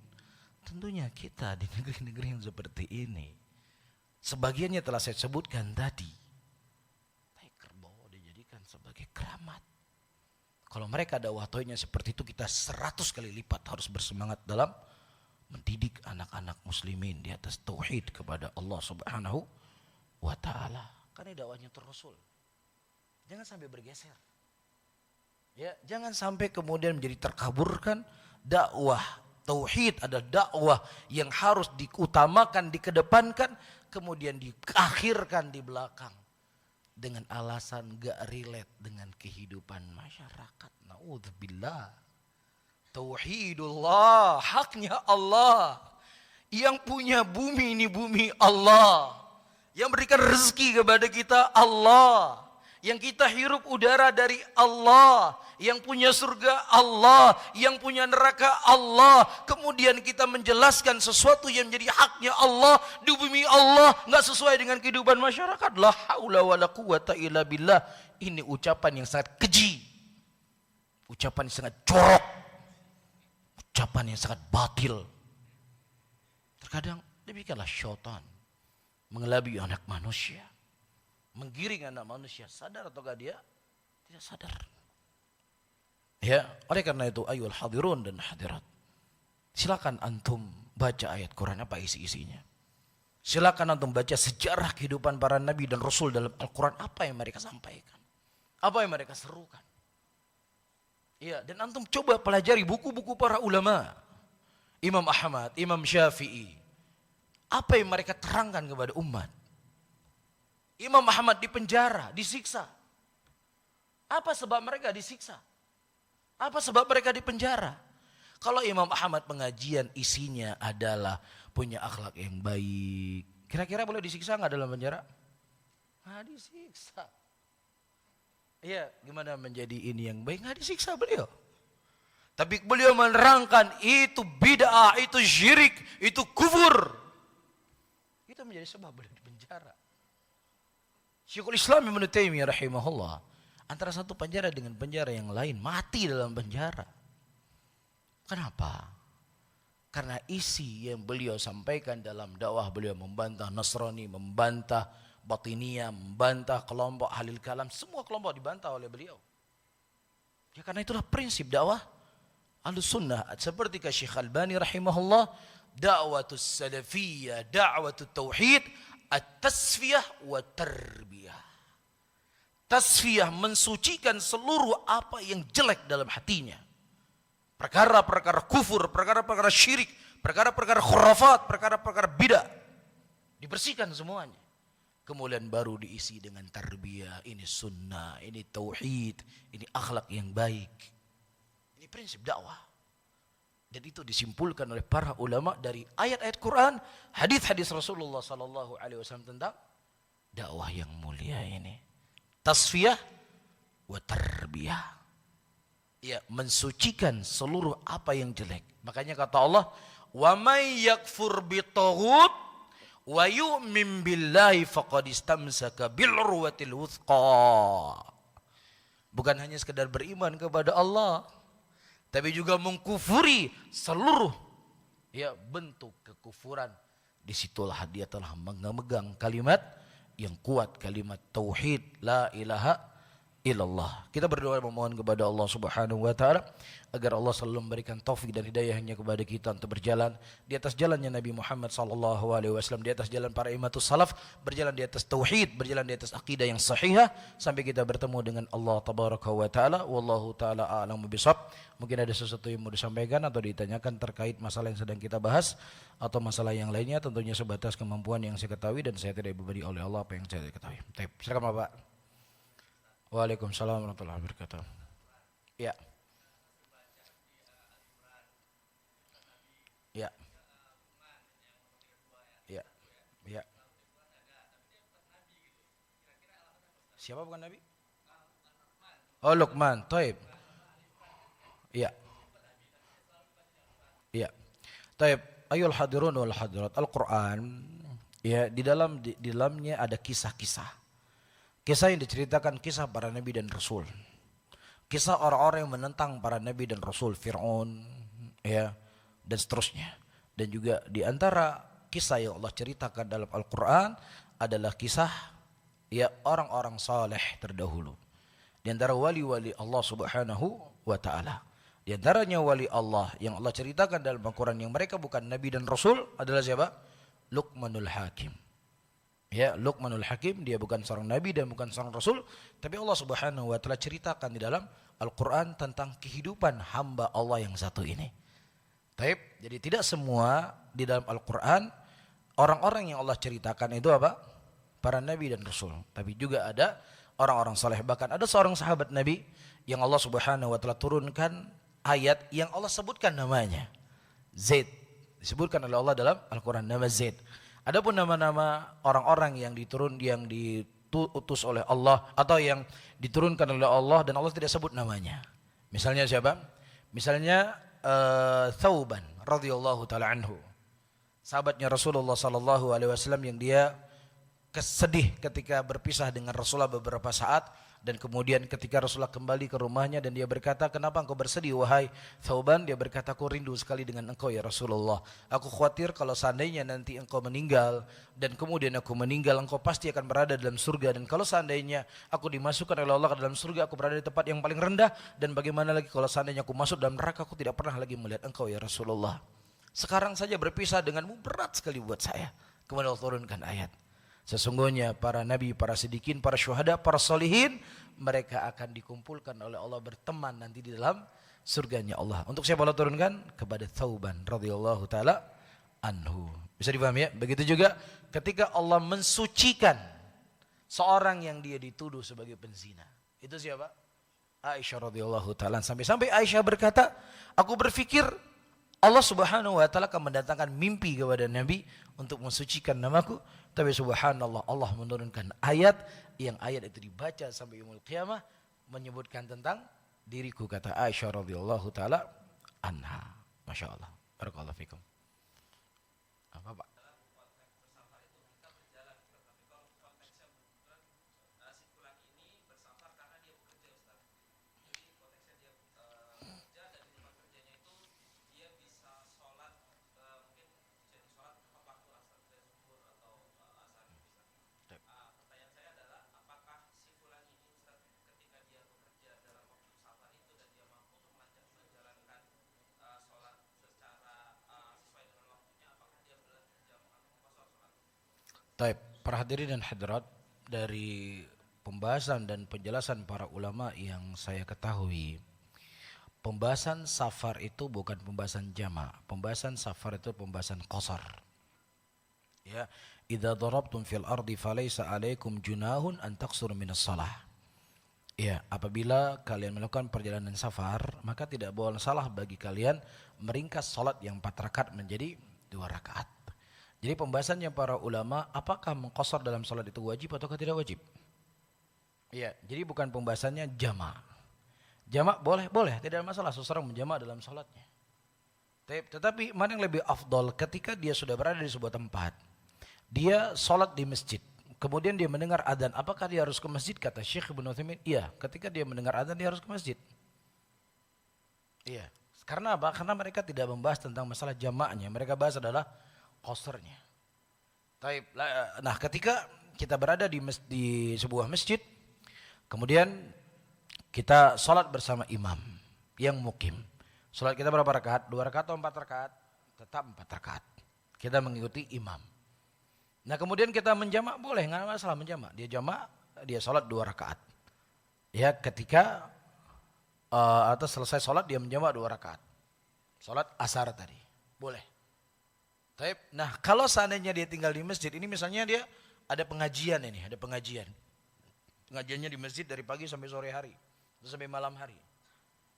tentunya kita di negeri-negeri yang seperti ini, sebagiannya telah saya sebutkan tadi, kerbau dijadikan sebagai keramat. Kalau mereka dakwah tauhidnya seperti itu, kita 100 kali lipat harus bersemangat dalam mendidik anak-anak muslimin di atas tauhid kepada Allah Subhanahu wa taala. Karena dakwahnya Rasul. Jangan sampai bergeser. Ya, jangan sampai kemudian menjadi terkaburkan. Dakwah tauhid adalah dakwah yang harus diutamakan, dikedepankan, kemudian diakhirkan di belakang dengan alasan gak relate dengan kehidupan masyarakat. Naudzubillah. Tauhidullah, haknya Allah. Yang punya bumi ini bumi Allah. Yang berikan rezeki kepada kita Allah. Yang kita hirup udara dari Allah. Yang punya surga Allah. Yang punya neraka Allah. Kemudian kita menjelaskan sesuatu yang menjadi haknya Allah di bumi Allah, nggak sesuai dengan kehidupan masyarakat. La haula wala quwata illa billah. Ini ucapan yang sangat keji. Ucapan yang sangat jorok. Ucapan yang sangat batil. Terkadang demikianlah syaitan mengelabui anak manusia, menggiring anak manusia. Sadar atau gak dia? Tidak sadar. Ya, oleh karena itu ayyuhal hadirun dan hadirat, silakan antum baca ayat Quran apa isi-isinya. Silakan antum baca sejarah kehidupan para nabi dan rasul dalam Al-Quran, apa yang mereka sampaikan, apa yang mereka serukan. Ya, dan antum coba pelajari buku-buku para ulama. Imam Ahmad, Imam Syafi'i. Apa yang mereka terangkan kepada umat? Imam Ahmad dipenjara, disiksa. Apa sebab mereka disiksa? Apa sebab mereka dipenjara? Kalau Imam Ahmad pengajian isinya adalah punya akhlak yang baik, kira-kira boleh disiksa nggak dalam penjara? Nggak disiksa. Iya, gimana menjadi ini yang baik? Nggak disiksa beliau. Tapi beliau menerangkan itu bid'ah, itu syirik, itu kufur. Itu menjadi sebab beliau dipenjara. Syekhul Islam Ibnu Taimiyah rahimahullah, antara satu penjara dengan penjara yang lain, mati dalam penjara. Kenapa? Karena isi yang beliau sampaikan dalam dakwah beliau membantah Nasrani, membantah Batiniyah, membantah kelompok Ahlul Kalam, semua kelompok dibantah oleh beliau. Ya karena itulah prinsip dakwah Ahlus Sunnah. Seperti ke Syekh Albani rahimahullah, da'watus salafiyah, da'watut tauhid, at-tasfiyah wa tarbiyah. Tasfiyah mensucikan seluruh apa yang jelek dalam hatinya. Perkara-perkara kufur, perkara-perkara syirik, perkara-perkara khurafat, perkara-perkara bidah. Dibersihkan semuanya. Kemudian baru diisi dengan tarbiyah. Ini sunnah, ini tauhid, ini akhlak yang baik. Ini prinsip dakwah. Dan itu disimpulkan oleh para ulama dari ayat-ayat Quran, hadis-hadis Rasulullah SAW tentang dakwah yang mulia ini. Tasfiyah wa tarbiyah. Ya, mensucikan seluruh apa yang jelek. Makanya kata Allah, "Wa may yakfur bitaghut wa yu'min billahi faqad istamsaka bil urwatil wuthqa." Bukan hanya sekedar beriman kepada Allah, tapi juga mengkufuri seluruh ya bentuk kekufuran. Disitulah dia telah memegang kalimat yang kuat, kalimat tauhid, la ilaha illallah. Kita berdoa memohon kepada Allah Subhanahu wa taala agar Allah selalu memberikan taufik dan hidayahnya kepada kita untuk berjalan di atas jalannya Nabi Muhammad sallallahu alaihi wasallam, di atas jalan para imatus salaf, berjalan di atas tauhid, berjalan di atas akidah yang sahihah sampai kita bertemu dengan Allah tabaraka wa taala. Wallahu taala a'lamu bishawab. Mungkin ada sesuatu yang mau disampaikan atau ditanyakan terkait masalah yang sedang kita bahas atau masalah yang lainnya, tentunya sebatas kemampuan yang saya ketahui dan saya tidak diberi oleh Allah apa yang saya ketahui. Baik, silakan Bapak. Waalaikumsalam warahmatullahi wabarakatuh. Ya. Ya. Ya. Ya. Siapa bukan Nabi? Oh, Luqman. Taib. Ya. Ya. Taib. Ayul hadirun wal hadirat. Al-Quran. Ya, di dalamnya ada kisah-kisah. Kisah yang diceritakan kisah para nabi dan rasul. Kisah orang-orang yang menentang para nabi dan rasul, Fir'aun, ya, dan seterusnya. Dan juga di antara kisah yang Allah ceritakan dalam Al-Quran adalah kisah ya orang-orang saleh terdahulu. Di antara wali-wali Allah Subhanahu wa taala. Di antaranya wali Allah yang Allah ceritakan dalam Al-Quran yang mereka bukan nabi dan rasul adalah siapa? Luqmanul Hakim. Ya, Luqmanul Hakim, dia bukan seorang nabi dan bukan seorang rasul, tapi Allah Subhanahu wa taala ceritakan di dalam Al-Qur'an tentang kehidupan hamba Allah yang satu ini. Baik, jadi tidak semua di dalam Al-Qur'an orang-orang yang Allah ceritakan itu apa? Para nabi dan rasul, tapi juga ada orang-orang saleh. Bahkan ada seorang sahabat Nabi yang Allah Subhanahu wa taala turunkan ayat yang Allah sebutkan namanya. Zaid. Disebutkan oleh Allah dalam Al-Qur'an nama Zaid. Adapun nama-nama orang-orang yang diutus oleh Allah atau yang diturunkan oleh Allah dan Allah tidak sebut namanya. Misalnya siapa? Misalnya Thauban radhiyallahu taala anhu. Sahabatnya Rasulullah sallallahu alaihi wasallam yang dia kesedih ketika berpisah dengan Rasulullah beberapa saat dan kemudian ketika Rasulullah kembali ke rumahnya dan dia berkata, "Kenapa engkau bersedih wahai Thauban?" Dia berkata, "Aku rindu sekali dengan engkau ya Rasulullah. Aku khawatir kalau seandainya nanti engkau meninggal dan kemudian aku meninggal, engkau pasti akan berada dalam surga, dan kalau seandainya aku dimasukkan oleh Allah ke dalam surga, aku berada di tempat yang paling rendah, dan bagaimana lagi kalau seandainya aku masuk dalam neraka, aku tidak pernah lagi melihat engkau ya Rasulullah. Sekarang saja berpisah denganmu berat sekali buat saya." Kemudian Allah turunkan ayat, Sesungguhnya para nabi, para siddiqin, para syuhada, para solihin, mereka akan dikumpulkan oleh Allah berteman nanti di dalam surganya Allah. Untuk siapa Allah turunkan? Kepada Thauban radhiyallahu taala anhu. Bisa dipahami ya? Begitu juga ketika Allah mensucikan seorang yang dia dituduh sebagai penzina. Itu siapa? Aisyah radhiyallahu taala. Sampai-sampai Aisyah berkata, aku berpikir Allah Subhanahu wa taala akan mendatangkan mimpi kepada Nabi untuk mensucikan namaku, tapi subhanallah Allah menurunkan ayat yang ayat itu dibaca sampai yaumul qiyamah menyebutkan tentang diriku, kata Aisyah radhiyallahu taala anha. Masya Allah. Barakallahu fikum. Apa Pak? Taib, para hadirin dan hadirat, dari pembahasan dan penjelasan para ulama yang saya ketahui, pembahasan safar itu bukan pembahasan jama', pembahasan safar itu pembahasan qasar. Ya, idza darabtum fil ardi falaysa 'alaikum junahun an taqsuru minas shalah. Ya, apabila kalian melakukan perjalanan safar, maka tidak boleh salah bagi kalian meringkas salat yang 4 rakaat menjadi 2 rakaat. Jadi pembahasannya para ulama, apakah mengqasar dalam salat itu wajib atau tidak wajib? Ya, jadi bukan pembahasannya jama'. Jama' boleh, tidak ada masalah seseorang menjama' dalam salatnya. Tetapi mana yang lebih afdol ketika dia sudah berada di sebuah tempat, dia salat di masjid, kemudian dia mendengar adzan, apakah dia harus ke masjid? Kata Syekh Ibnu Utsaimin, iya, ketika dia mendengar adzan dia harus ke masjid. Iya, karena apa? Karena mereka tidak membahas tentang masalah jama'nya, mereka bahas adalah qasarnya. Nah, ketika kita berada di sebuah masjid, kemudian kita salat bersama imam yang mukim. Salat kita berapa rakaat? 2 rakaat atau 4 rakaat? Tetap 4 rakaat. Kita mengikuti imam. Nah, kemudian kita menjamak, boleh, nggak ada masalah menjamak. Dia jamak, dia salat 2 rakaat. Ya, ketika atau selesai salat dia menjamak 2 rakaat. Salat asar tadi, boleh. Nah, kalau seandainya dia tinggal di masjid, ini misalnya dia ada pengajian ini, ada pengajian. Pengajiannya di masjid dari pagi sampai sore hari, sampai malam hari.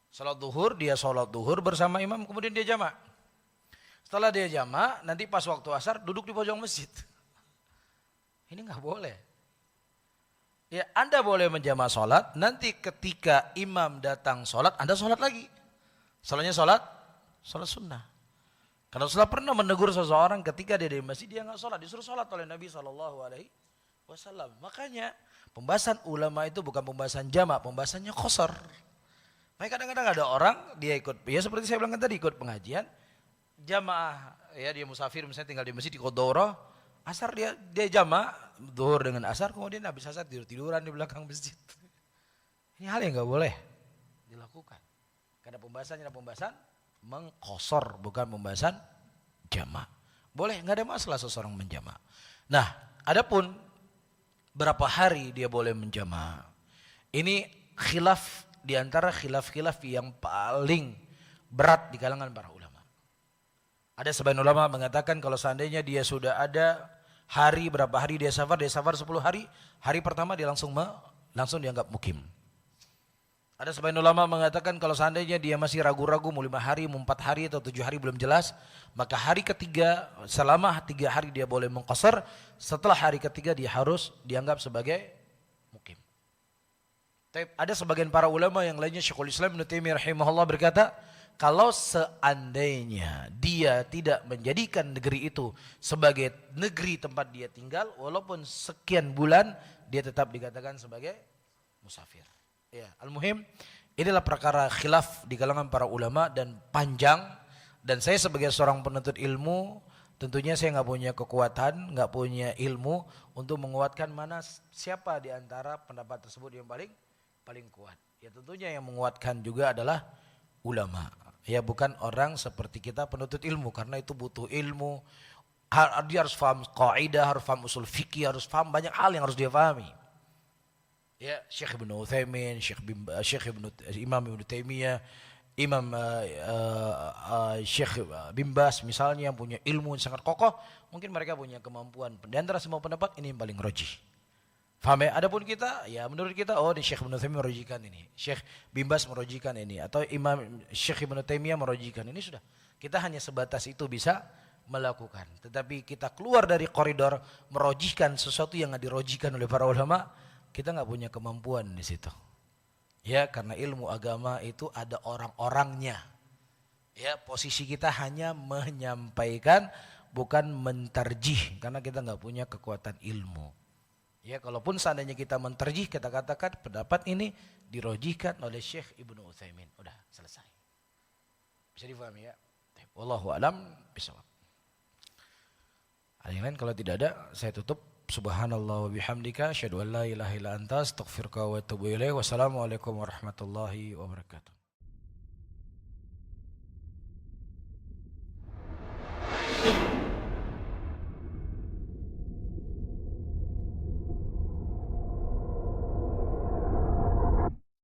Salat duhur, dia salat duhur bersama imam, kemudian dia jamak. Setelah dia jamak, nanti pas waktu asar duduk di pojok masjid. Ini nggak boleh. Ya, Anda boleh menjamak salat, nanti ketika imam datang salat, Anda salat lagi. Salatnya salat sunnah. Karena Rasulullah pernah menegur seseorang ketika dia di masjid, dia nggak sholat, disuruh sholat oleh Nabi SAW. Makanya pembahasan ulama itu bukan pembahasan jamak, pembahasannya qasar. Makanya kadang-kadang ada orang dia ikut, ya seperti saya bilang tadi, ikut pengajian, jamaah, ya dia musafir misalnya tinggal di masjid di Kodoro, asar dia jamak, zuhur dengan asar, kemudian habis asar tiduran di belakang masjid. Ini hal yang nggak boleh dilakukan. Karena pembahasannya adalah pembahasan mengqasar, bukan pembahasan jamak. Boleh, nggak ada masalah seseorang menjamak. Nah, adapun berapa hari dia boleh menjamak, ini khilaf di antara khilaf-khilaf yang paling berat di kalangan para ulama. Ada sebagian ulama mengatakan kalau seandainya dia sudah ada hari, berapa hari dia safar 10 hari, hari pertama dia langsung dianggap mukim. Ada sebagian ulama mengatakan kalau seandainya dia masih ragu-ragu mau 5 hari, mau 4 hari atau 7 hari belum jelas, maka hari ketiga, selama 3 hari dia boleh mengqasar, setelah hari ketiga dia harus dianggap sebagai mukim. Ada sebagian para ulama yang lainnya, Syekhul Islam Ibnu Taimiyah rahimahullah berkata, kalau seandainya dia tidak menjadikan negeri itu sebagai negeri tempat dia tinggal, walaupun sekian bulan, dia tetap dikatakan sebagai musafir. Ya, al-muhim, inilah perkara khilaf di kalangan para ulama dan panjang, dan saya sebagai seorang penuntut ilmu tentunya saya nggak punya kekuatan, nggak punya ilmu untuk menguatkan mana siapa di antara pendapat tersebut yang paling kuat. Ya tentunya yang menguatkan juga adalah ulama. Ya bukan orang seperti kita penuntut ilmu, karena itu butuh ilmu, Dia harus paham kaidah, harus paham usul fikih, harus paham banyak hal yang harus dia pahami. Ya, Syekh Ibnu Utsaimin, Imam Ibnu Taimiyah, Syekh bin Bas misalnya yang punya ilmu yang sangat kokoh, mungkin mereka punya kemampuan. Di antara semua pendapat ini yang paling rajih. Faham ya? Adapun kita, ya menurut kita, oh di Syekh Ibnu Utsaimin merojikan ini, Syekh bin Bas merojikan ini, atau Syekh Ibnu Taimiyah merojikan ini, sudah. Kita hanya sebatas itu bisa melakukan. Tetapi kita keluar dari koridor merojihkan sesuatu yang dirojikan oleh para ulama, kita nggak punya kemampuan di situ. Ya, karena ilmu agama itu ada orang-orangnya. Ya, posisi kita hanya menyampaikan, bukan mentarjih, karena kita nggak punya kekuatan ilmu. Ya, kalaupun seandainya kita mentarjih, kita katakan pendapat ini dirojihkan oleh Syekh Ibnu Utsaimin. Udah selesai. Bisa difahami ya? Wallahu a'lam bishawab. Ada yang lain? Kalau tidak ada, saya tutup. Subhanallah wa bihamdika, asyhadu an la ilaha illa anta, astaghfiruka wa atubu ilaik. Wassalamualaikum warahmatullahi wabarakatuh.